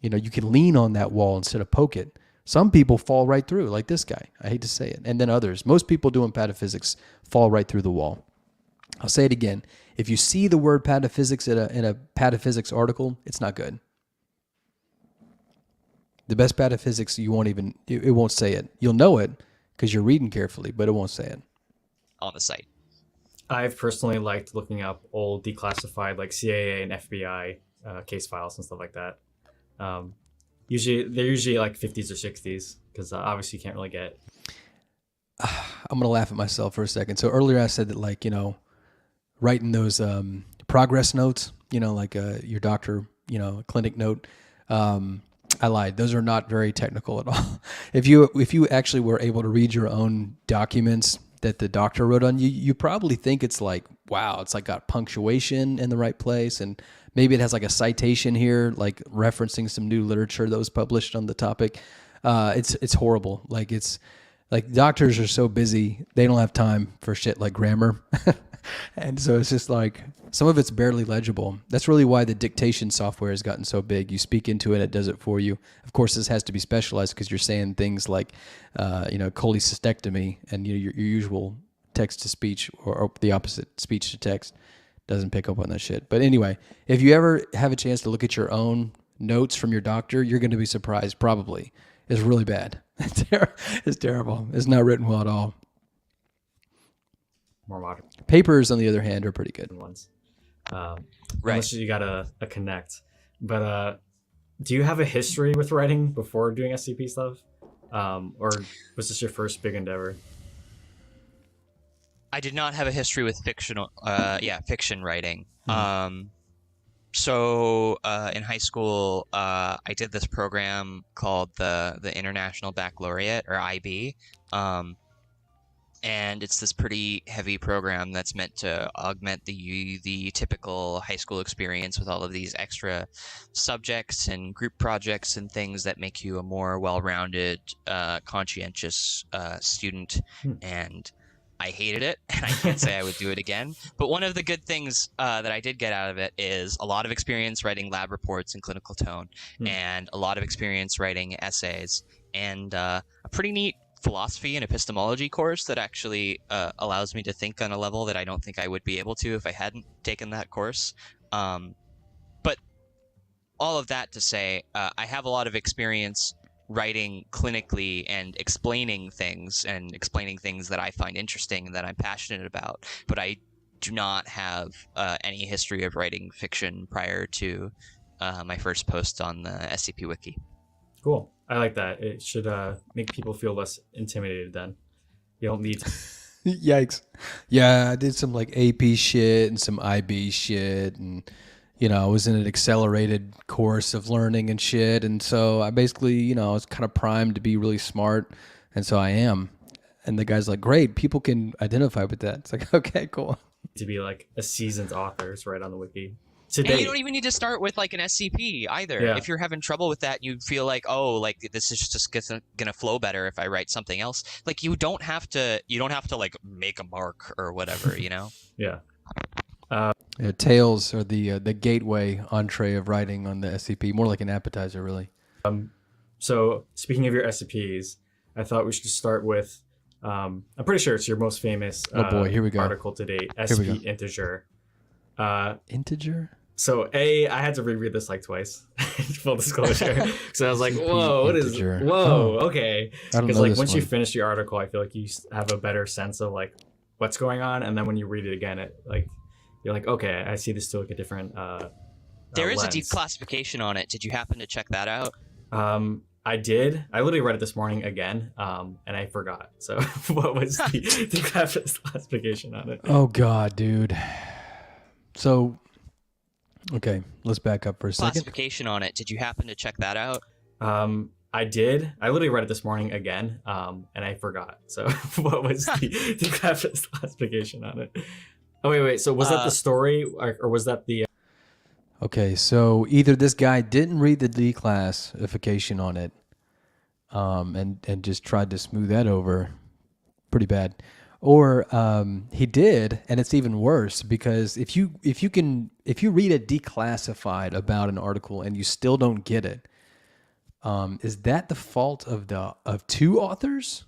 You can lean on that wall instead of poke it. Some people fall right through, like this guy. I hate to say it. And then others. Most people doing pataphysics fall right through the wall. I'll say it again. If you see the word pataphysics in a pataphysics article, it's not good. The best pataphysics, it won't say it. You'll know it because you're reading carefully, but it won't say it. On the site. I've personally liked looking up old declassified like CIA and FBI case files and stuff like that. They're usually like 50s or 60s because obviously you can't really get. I'm gonna laugh at myself for a second. So earlier I said that writing those progress notes, like your doctor, clinic note. I lied. Those are not very technical at all. If you actually were able to read your own documents that the doctor wrote on you, you probably think it's like, wow, it's like got punctuation in the right place, and maybe it has like a citation here, like referencing some new literature that was published on the topic. It's horrible. It's like doctors are so busy, they don't have time for shit like grammar. And so it's just like some of it's barely legible. That's really why the dictation software has gotten so big. You speak into it, it does it for you. Of course, this has to be specialized because you're saying things like, cholecystectomy, and your usual text to speech or the opposite, speech to text, doesn't pick up on that shit. But anyway, if you ever have a chance to look at your own notes from your doctor, you're going to be surprised. Probably, it's really bad. It's terrible. It's not written well at all. More modern papers, on the other hand, are pretty good ones. Right. Unless you got a connect. But do you have a history with writing before doing SCP stuff? Or was this your first big endeavor? I did not have a history with fiction writing. Mm-hmm. So in high school, I did this program called the International Baccalaureate, or IB. And it's this pretty heavy program that's meant to augment the typical high school experience with all of these extra subjects and group projects and things that make you a more well-rounded, conscientious student. And I hated it, and I can't say I would do it again. But one of the good things that I did get out of it is a lot of experience writing lab reports in clinical tone, and a lot of experience writing essays, and a pretty neat philosophy and epistemology course that actually allows me to think on a level that I don't think I would be able to if I hadn't taken that course. But all of that to say, I have a lot of experience writing clinically and explaining things that I find interesting and that I'm passionate about, but I do not have any history of writing fiction prior to my first post on the SCP Wiki. Cool. I like that. It should make people feel less intimidated then. You don't need to. Yikes. Yeah, I did some like AP shit and some IB shit, and I was in an accelerated course of learning and shit, and so I basically, I was kind of primed to be really smart, and so I am. And the guy's like, great, people can identify with that. It's like, okay, cool. To be like a seasoned author is right on the wiki. And you don't even need to start with like an SCP either. Yeah. If you're having trouble with that, you feel like, oh, like this is just gonna flow better if I write something else. Like you don't have to like make a mark or whatever, Yeah. Tales are the gateway entree of writing on the SCP, more like an appetizer, really. So speaking of your SCPs, I thought we should start with, I'm pretty sure it's your most famous here we go. article to date, SCP Integer. Integer? So I had to reread this like twice, full disclosure. So I was like, whoa, what is, okay. Because like once you finish your article, I feel like you have a better sense of like what's going on. And then when you read it again, you're like, okay, I see this through like a different There is lens. a deep classification on it. Did you happen to check that out? I did. I literally read it this morning again, and I forgot. So what was the classification on it? Oh, God, dude. So, okay, let's back up for a second. Classification on it. Did you happen to check that out? I did. I literally read it this morning again, and I forgot. So what was the classification on it? Oh, wait. So was that the story, or was that the... Okay, so either this guy didn't read the declassification on it, and just tried to smooth that over pretty bad, or he did, and it's even worse because if you read a declassified about an article and you still don't get it, is that the fault of two authors?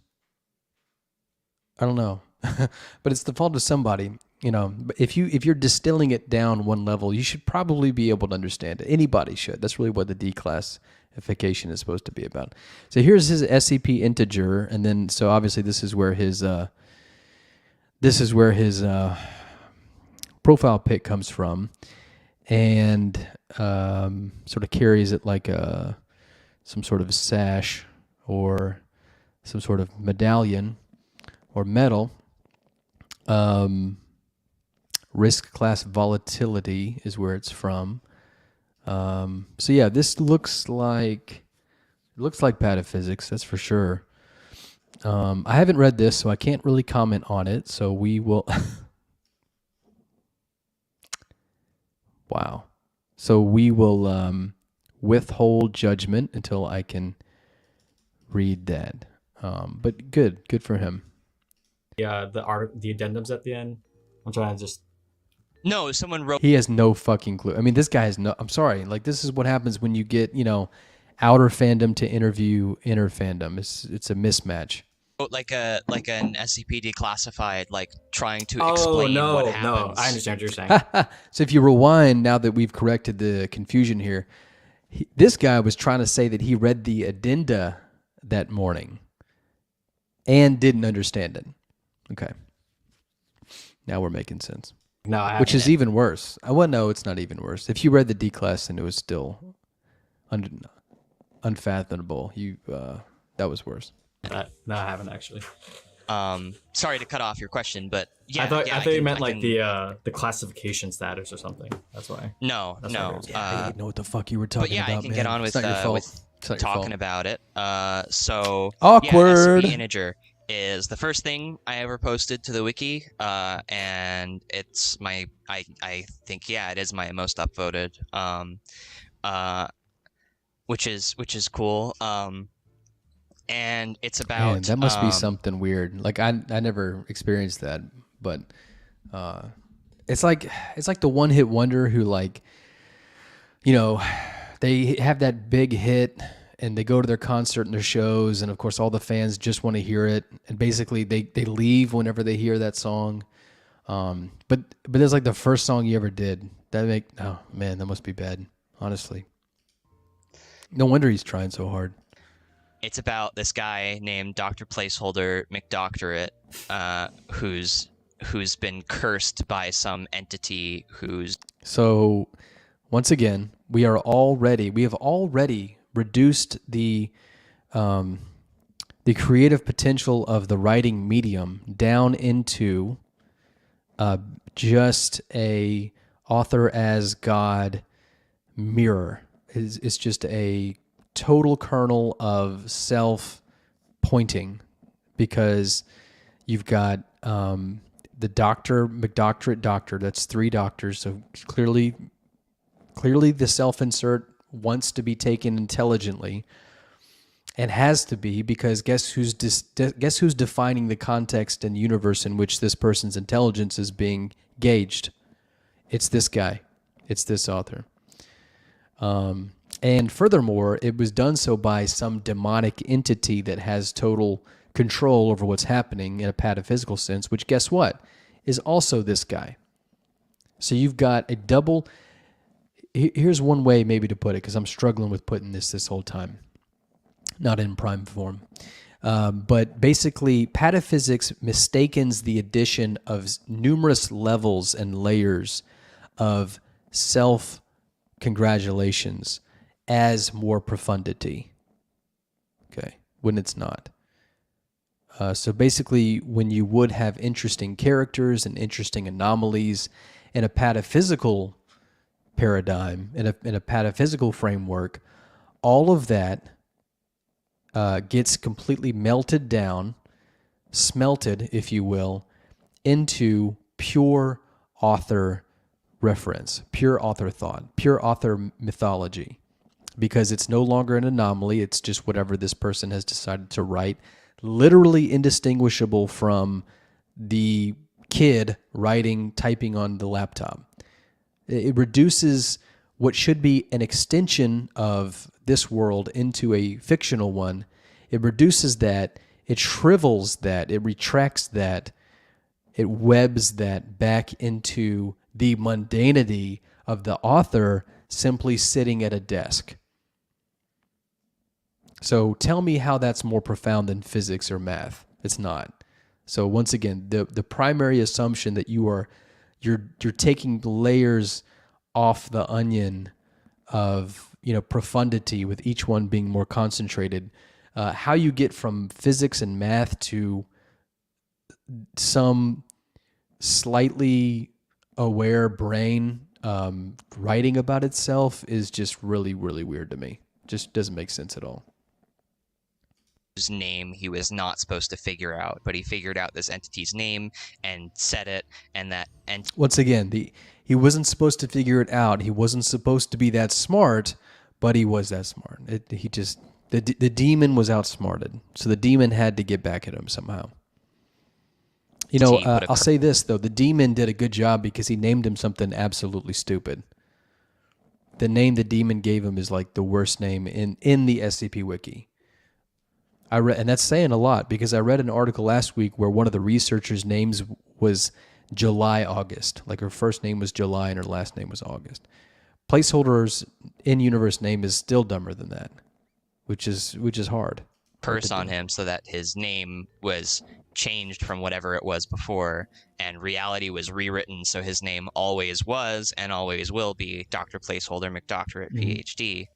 I don't know, but it's the fault of somebody. But if you're distilling it down one level, you should probably be able to understand it. Anybody should. That's really what the declassification is supposed to be about. So here's his SCP integer, and then so obviously this is where his profile pic comes from, and sort of carries it like some sort of sash or some sort of medallion or medal. Risk class volatility is where it's from. So yeah, this looks like pataphysics, that's for sure. I haven't read this, so I can't really comment on it. So we will. Wow. So we will withhold judgment until I can read that. But good for him. Yeah, the addendums at the end. I'm trying to just. No, someone wrote. He has no fucking clue. I mean, this guy has no. I'm sorry. Like, this is what happens when you get outer fandom to interview inner fandom. It's a mismatch. Like an SCP declassified, like trying to explain what happens. No, I understand what you're saying. So if you rewind, now that we've corrected the confusion here, this guy was trying to say that he read the addenda that morning and didn't understand it. Okay. Now we're making sense. No, I which is even worse. Well, no, it's not even worse. If you read the declass and it was still unfathomable, that was worse. No, I haven't actually. Sorry to cut off your question, but yeah, I thought you meant like the classification status or something. That's why. No. I didn't know what the fuck you were talking about. But yeah, I can get on with talking about it. So awkward. SCP integer is the first thing I ever posted to the wiki, and it's I think it is my most upvoted, which is cool. And it's about. Man, that must be something weird. Like I never experienced that, but it's like the one hit wonder who they have that big hit and they go to their concert and their shows, and of course all the fans just want to hear it, and basically they leave whenever they hear that song. But it's like the first song you ever did. Oh man, that must be bad. Honestly, no wonder he's trying so hard. It's about this guy named Dr. Placeholder McDoctorate, who's been cursed by some entity who's. So, once again, we have already reduced the creative potential of the writing medium down into just a author as God mirror. It's just a total kernel of self-pointing, because you've got the Dr. McDoctorate doctor. That's 3 doctors. So clearly the self-insert wants to be taken intelligently, and has to be, because guess who's defining the context and universe in which this person's intelligence is being gauged? It's this guy. It's this author. And furthermore, it was done so by some demonic entity that has total control over what's happening in a pataphysical sense, which, guess what, is also this guy. So you've got a double. Here's one way maybe to put it, because I'm struggling with putting this whole time, not in prime form. But basically, pataphysics mistakens the addition of numerous levels and layers of self-congratulations as more profundity, okay, when it's not. So basically, when you would have interesting characters and interesting anomalies in a pataphysical paradigm, in a pataphysical framework, all of that gets completely melted down, smelted, if you will, into pure author reference, pure author thought, pure author mythology, because it's no longer an anomaly. It's just whatever this person has decided to write, literally indistinguishable from the kid typing on the laptop. It reduces what should be an extension of this world into a fictional one. It reduces that, it shrivels that, it retracts that, it webs that back into the mundanity of the author simply sitting at a desk. So tell me how that's more profound than physics or math. It's not. So once again, the primary assumption that you're taking layers off the onion of profundity, with each one being more concentrated. How you get from physics and math to some slightly aware brain writing about itself is just really, really weird to me. Just doesn't make sense at all. His name he was not supposed to figure out, but he figured out this entity's name and said it, and that once again, he wasn't supposed to figure it out. He wasn't supposed to be that smart, but he was that smart. The demon was outsmarted, so the demon had to get back at him somehow. I'll say this though: the demon did a good job because he named him something absolutely stupid. The name the demon gave him is like the worst name in the SCP Wiki. And that's saying a lot, because I read an article last week where one of the researchers' names was July August. Like her first name was July and her last name was August. Placeholder's in-universe name is still dumber than that, which is hard. Curse on him so that his name was changed from whatever it was before, and reality was rewritten so his name always was and always will be Dr. Placeholder McDoctorate PhD.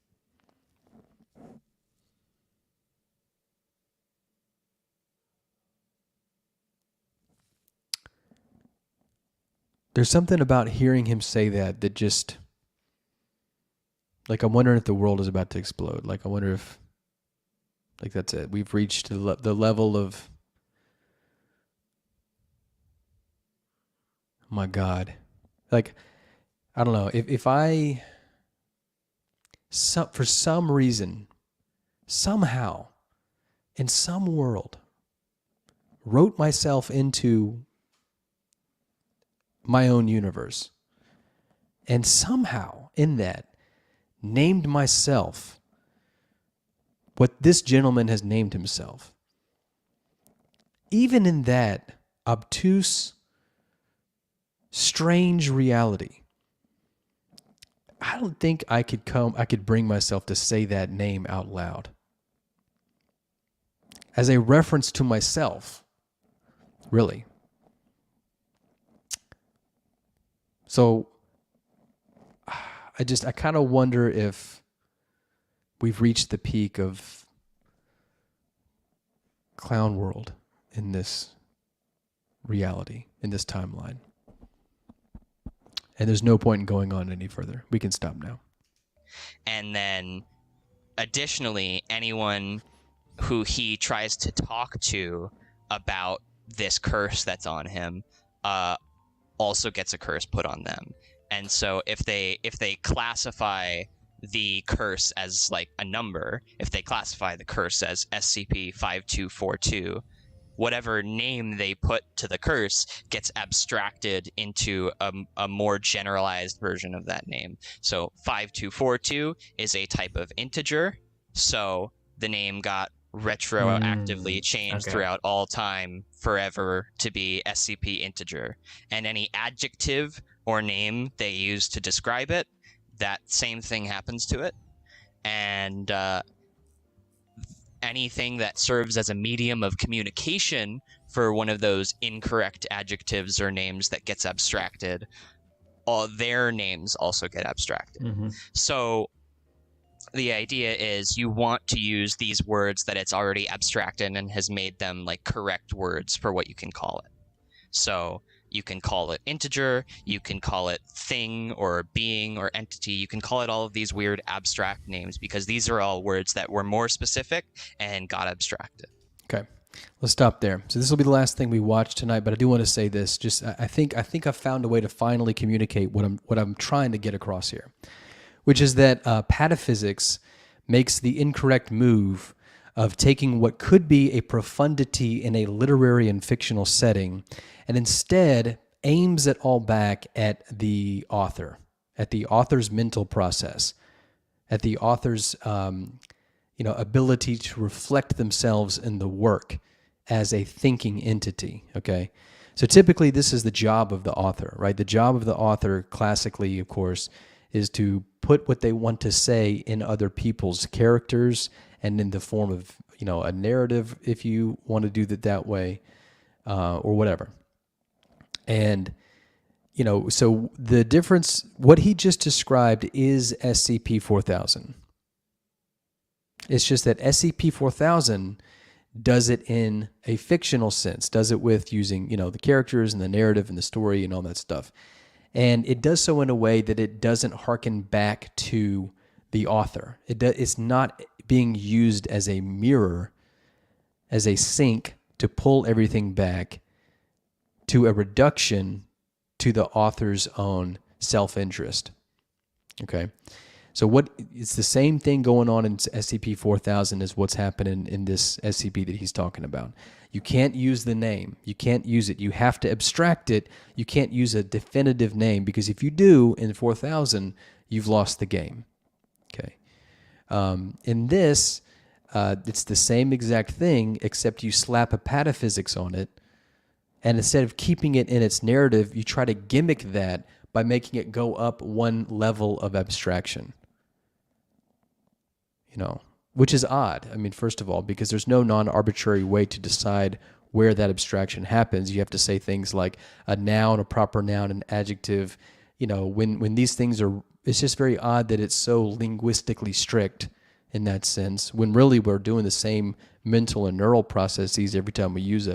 There's something about hearing him say that just, like, I'm wondering if the world is about to explode. Like, I wonder if, like, that's it. We've reached the level of, oh my God. Like, I don't know. If I, for some reason, somehow, in some world, wrote myself into my own universe, and somehow in that named myself what this gentleman has named himself, even in that obtuse, strange reality, I don't think I could bring myself to say that name out loud as a reference to myself, really. So I kind of wonder if we've reached the peak of clown world in this reality, in this timeline. And there's no point in going on any further. We can stop now. And then additionally, anyone who he tries to talk to about this curse that's on him also gets a curse put on them. And so if they classify the curse as like a number, if they classify the curse as SCP-5242, whatever name they put to the curse gets abstracted into a more generalized version of that name. So 5242 is a type of integer, so the name got retroactively changed throughout all time forever to be SCP integer. And any adjective or name they use to describe it, that same thing happens to it. And anything that serves as a medium of communication for one of those incorrect adjectives or names that gets abstracted, all their names also get abstracted. So the idea is you want to use these words that it's already abstracted and has made them like correct words for what you can call it. So you can call it integer, you can call it thing or being or entity, you can call it all of these weird abstract names because these are all words that were more specific and got abstracted. Okay. Let's stop there. So this will be the last thing we watch tonight, but I do want to say this. Just I think I've found a way to finally communicate what I'm trying to get across here, which is that pataphysics makes the incorrect move of taking what could be a profundity in a literary and fictional setting, and instead aims it all back at the author, at the author's mental process, at the author's ability to reflect themselves in the work as a thinking entity, okay? So typically this is the job of the author, right? The job of the author, classically, of course, is to put what they want to say in other people's characters and in the form of, a narrative, if you want to do that way, or whatever. And, so the difference, what he just described is SCP-4000. It's just that SCP-4000 does it in a fictional sense, does it with using, the characters and the narrative and the story and all that stuff. And it does so in a way that it doesn't harken back to the author. It's not being used as a mirror, as a sink to pull everything back to a reduction to the author's own self-interest. Okay? So it's the same thing going on in SCP-4000 as what's happening in this SCP that he's talking about. You can't use the name. You can't use it. You have to abstract it. You can't use a definitive name, because if you do in 4000, you've lost the game. Okay. In this, it's the same exact thing, except you slap a pataphysics on it, and instead of keeping it in its narrative, you try to gimmick that by making it go up one level of abstraction. Which is odd. I mean, first of all, because there's no non-arbitrary way to decide where that abstraction happens. You have to say things like a noun, a proper noun, an adjective. When these things are, it's just very odd that it's so linguistically strict in that sense, when really we're doing the same mental and neural processes every time we use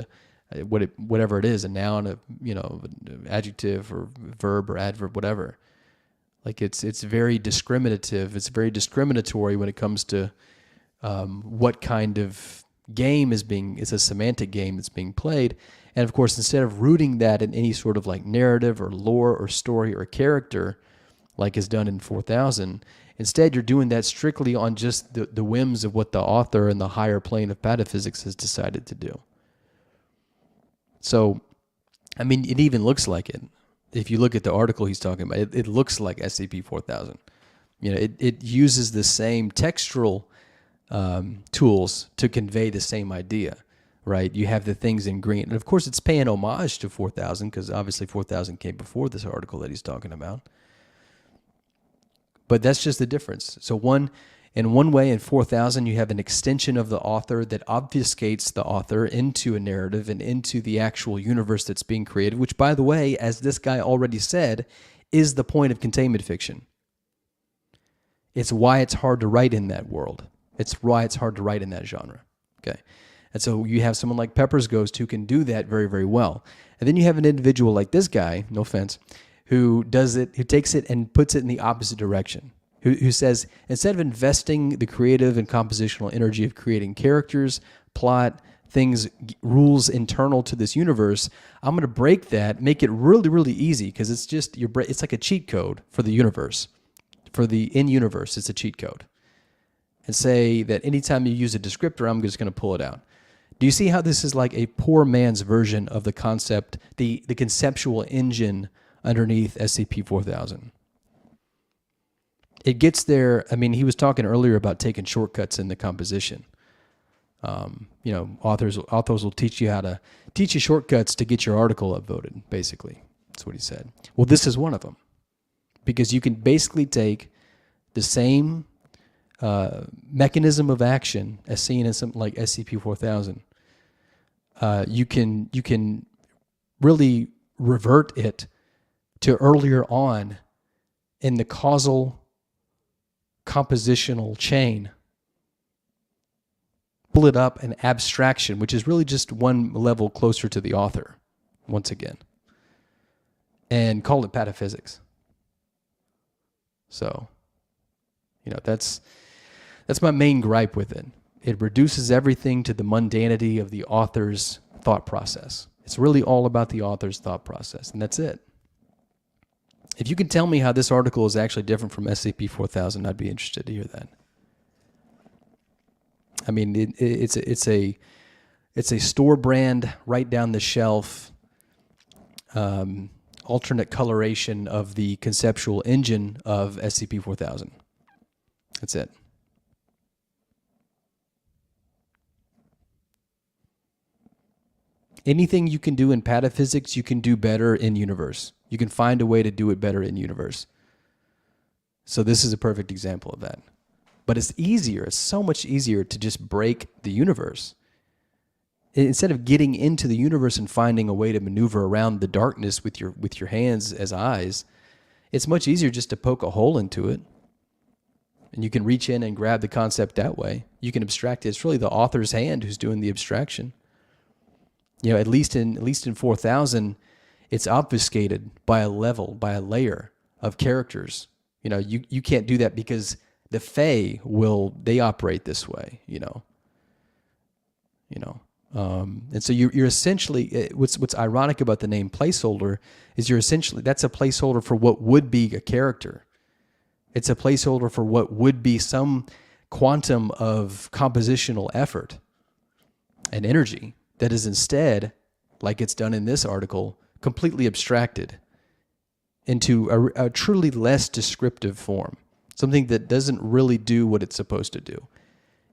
whatever it is, a noun, an adjective or verb or adverb, whatever. Like it's very discriminative. It's very discriminatory when it comes to what kind of game it's a semantic game that's being played. And of course, instead of rooting that in any sort of like narrative or lore or story or character, like is done in 4000, instead you're doing that strictly on just the whims of what the author and the higher plane of pataphysics has decided to do. So, I mean, it even looks like it. If you look at the article he's talking about, it looks like SCP-4000. It uses the same textural tools to convey the same idea, right? You have the things in green. And of course, it's paying homage to 4000, because obviously 4000 came before this article that he's talking about. But that's just the difference. So in one way, in 4000, you have an extension of the author that obfuscates the author into a narrative and into the actual universe that's being created, which, by the way, as this guy already said, is the point of containment fiction. It's why it's hard to write in that world. It's why it's hard to write in that genre. Okay. And so you have someone like Pepper's Ghost who can do that very, very well. And then you have an individual like this guy, no offense, who takes it and puts it in the opposite direction. Who says, instead of investing the creative and compositional energy of creating characters, plot, things, rules internal to this universe, I'm going to break that, make it really, really easy, because it's like a cheat code for the universe. For the in-universe, it's a cheat code. And say that anytime you use a descriptor, I'm just going to pull it out. Do you see how this is like a poor man's version of the concept, the conceptual engine underneath SCP-4000? It gets there. I mean, he was talking earlier about taking shortcuts in the composition. Authors will teach you shortcuts to get your article upvoted, basically. That's what he said. Well, this is one of them. Because you can basically take the same mechanism of action as seen in something like SCP-4000. You can really revert it to earlier on in the causal compositional chain. Pull it up an abstraction, which is really just one level closer to the author, once again, and call it pataphysics. So, that's my main gripe with it. It reduces everything to the mundanity of the author's thought process. It's really all about the author's thought process, and that's it. If you can tell me how this article is actually different from SCP-4000, I'd be interested to hear that. I mean, it's a store brand, right down the shelf, alternate coloration of the conceptual engine of SCP-4000. That's it. Anything you can do in pataphysics, you can do better in universe. You can find a way to do it better in universe. So this is a perfect example of that. But it's easier. It's so much easier to just break the universe. Instead of getting into the universe and finding a way to maneuver around the darkness with your hands as eyes, it's much easier just to poke a hole into it. And you can reach in and grab the concept that way. You can abstract it. It's really the author's hand who's doing the abstraction. You know, at least in 4000, it's obfuscated by a layer of characters. You know, you can't do that because the Fae they operate this way, you know. And so you're essentially, what's ironic about the name placeholder is that's a placeholder for what would be a character. It's a placeholder for what would be some quantum of compositional effort and energy that is instead, like it's done in this article, completely abstracted into a truly less descriptive form, something that doesn't really do what it's supposed to do.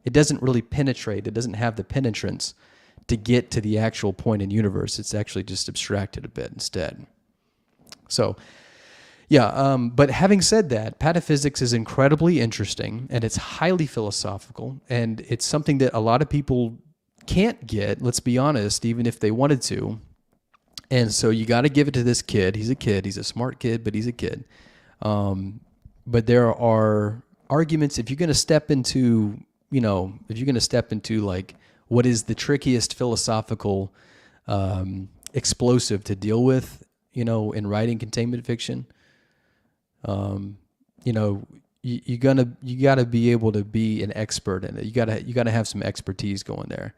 It doesn't really penetrate. It doesn't have the penetrance to get to the actual point in universe. It's actually just abstracted a bit instead. So, yeah, but having said that, pataphysics is incredibly interesting, and it's highly philosophical, and it's something that a lot of people can't get, let's be honest, even if they wanted to. And so you got to give it to this kid. He's a kid. He's a smart kid, but he's a kid. But there are arguments, if you're going to step into, like, what is the trickiest philosophical explosive to deal with, in writing containment fiction, you gotta be able to be an expert in it. You gotta have some expertise going there.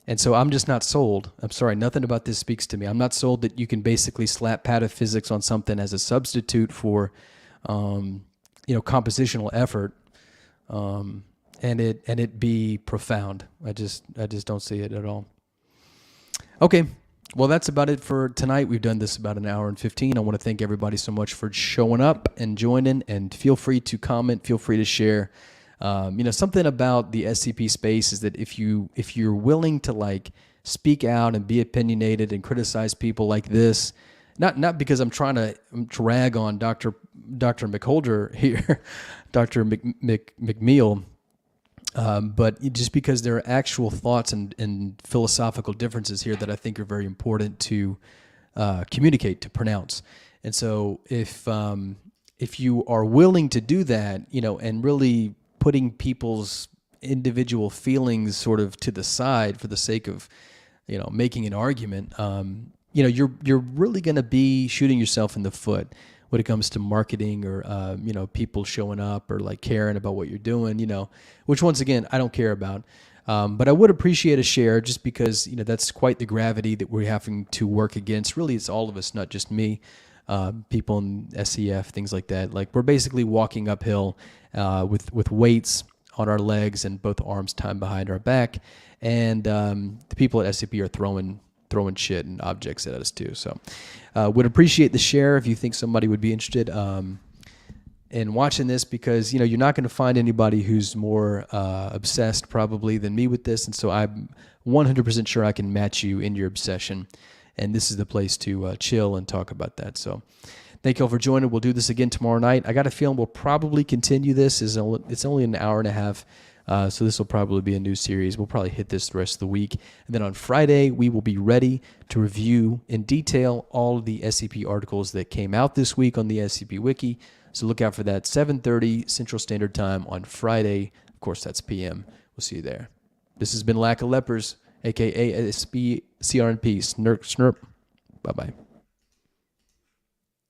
And so I'm just not sold. I'm sorry, nothing about this speaks to me. I'm not sold that you can basically slap pataphysics on something as a substitute for, compositional effort, and it be profound. I just don't see it at all. Okay. Well, that's about it for tonight. We've done this about an hour and 15. I want to thank everybody so much for showing up and joining, and feel free to comment, feel free to share. Something about the SCP space is that if you're willing to like speak out and be opinionated and criticize people like this, not because I'm trying to drag on Dr. McHolder here, Dr. McMeal, but just because there are actual thoughts and philosophical differences here that I think are very important to communicate, to pronounce. And so if you are willing to do that, and really putting people's individual feelings sort of to the side for the sake of, making an argument, you're really going to be shooting yourself in the foot when it comes to marketing or, people showing up or like caring about what you're doing, which once again, I don't care about. But I would appreciate a share just because, that's quite the gravity that we're having to work against. Really, it's all of us, not just me, people in SCF, things like that. Like we're basically walking uphill with weights on our legs and both arms tied behind our back. And the people at SCP are throwing shit and objects at us too. So would appreciate the share if you think somebody would be interested in watching this, because you're not going to find anybody who's more obsessed probably than me with this, and so I'm 100% sure I can match you in your obsession, and this is the place to chill and talk about that. So thank you all for joining. We'll do this again tomorrow night. I got a feeling we'll probably continue this. It's only an hour and a half. So this will probably be a new series. We'll probably hit this the rest of the week. And then on Friday, we will be ready to review in detail all of the SCP articles that came out this week on the SCP Wiki. So look out for that, 7:30 Central Standard Time on Friday. Of course, that's PM. We'll see you there. This has been Lack of Lepers, a.k.a. SCPCRNP. Snurp. Bye-bye.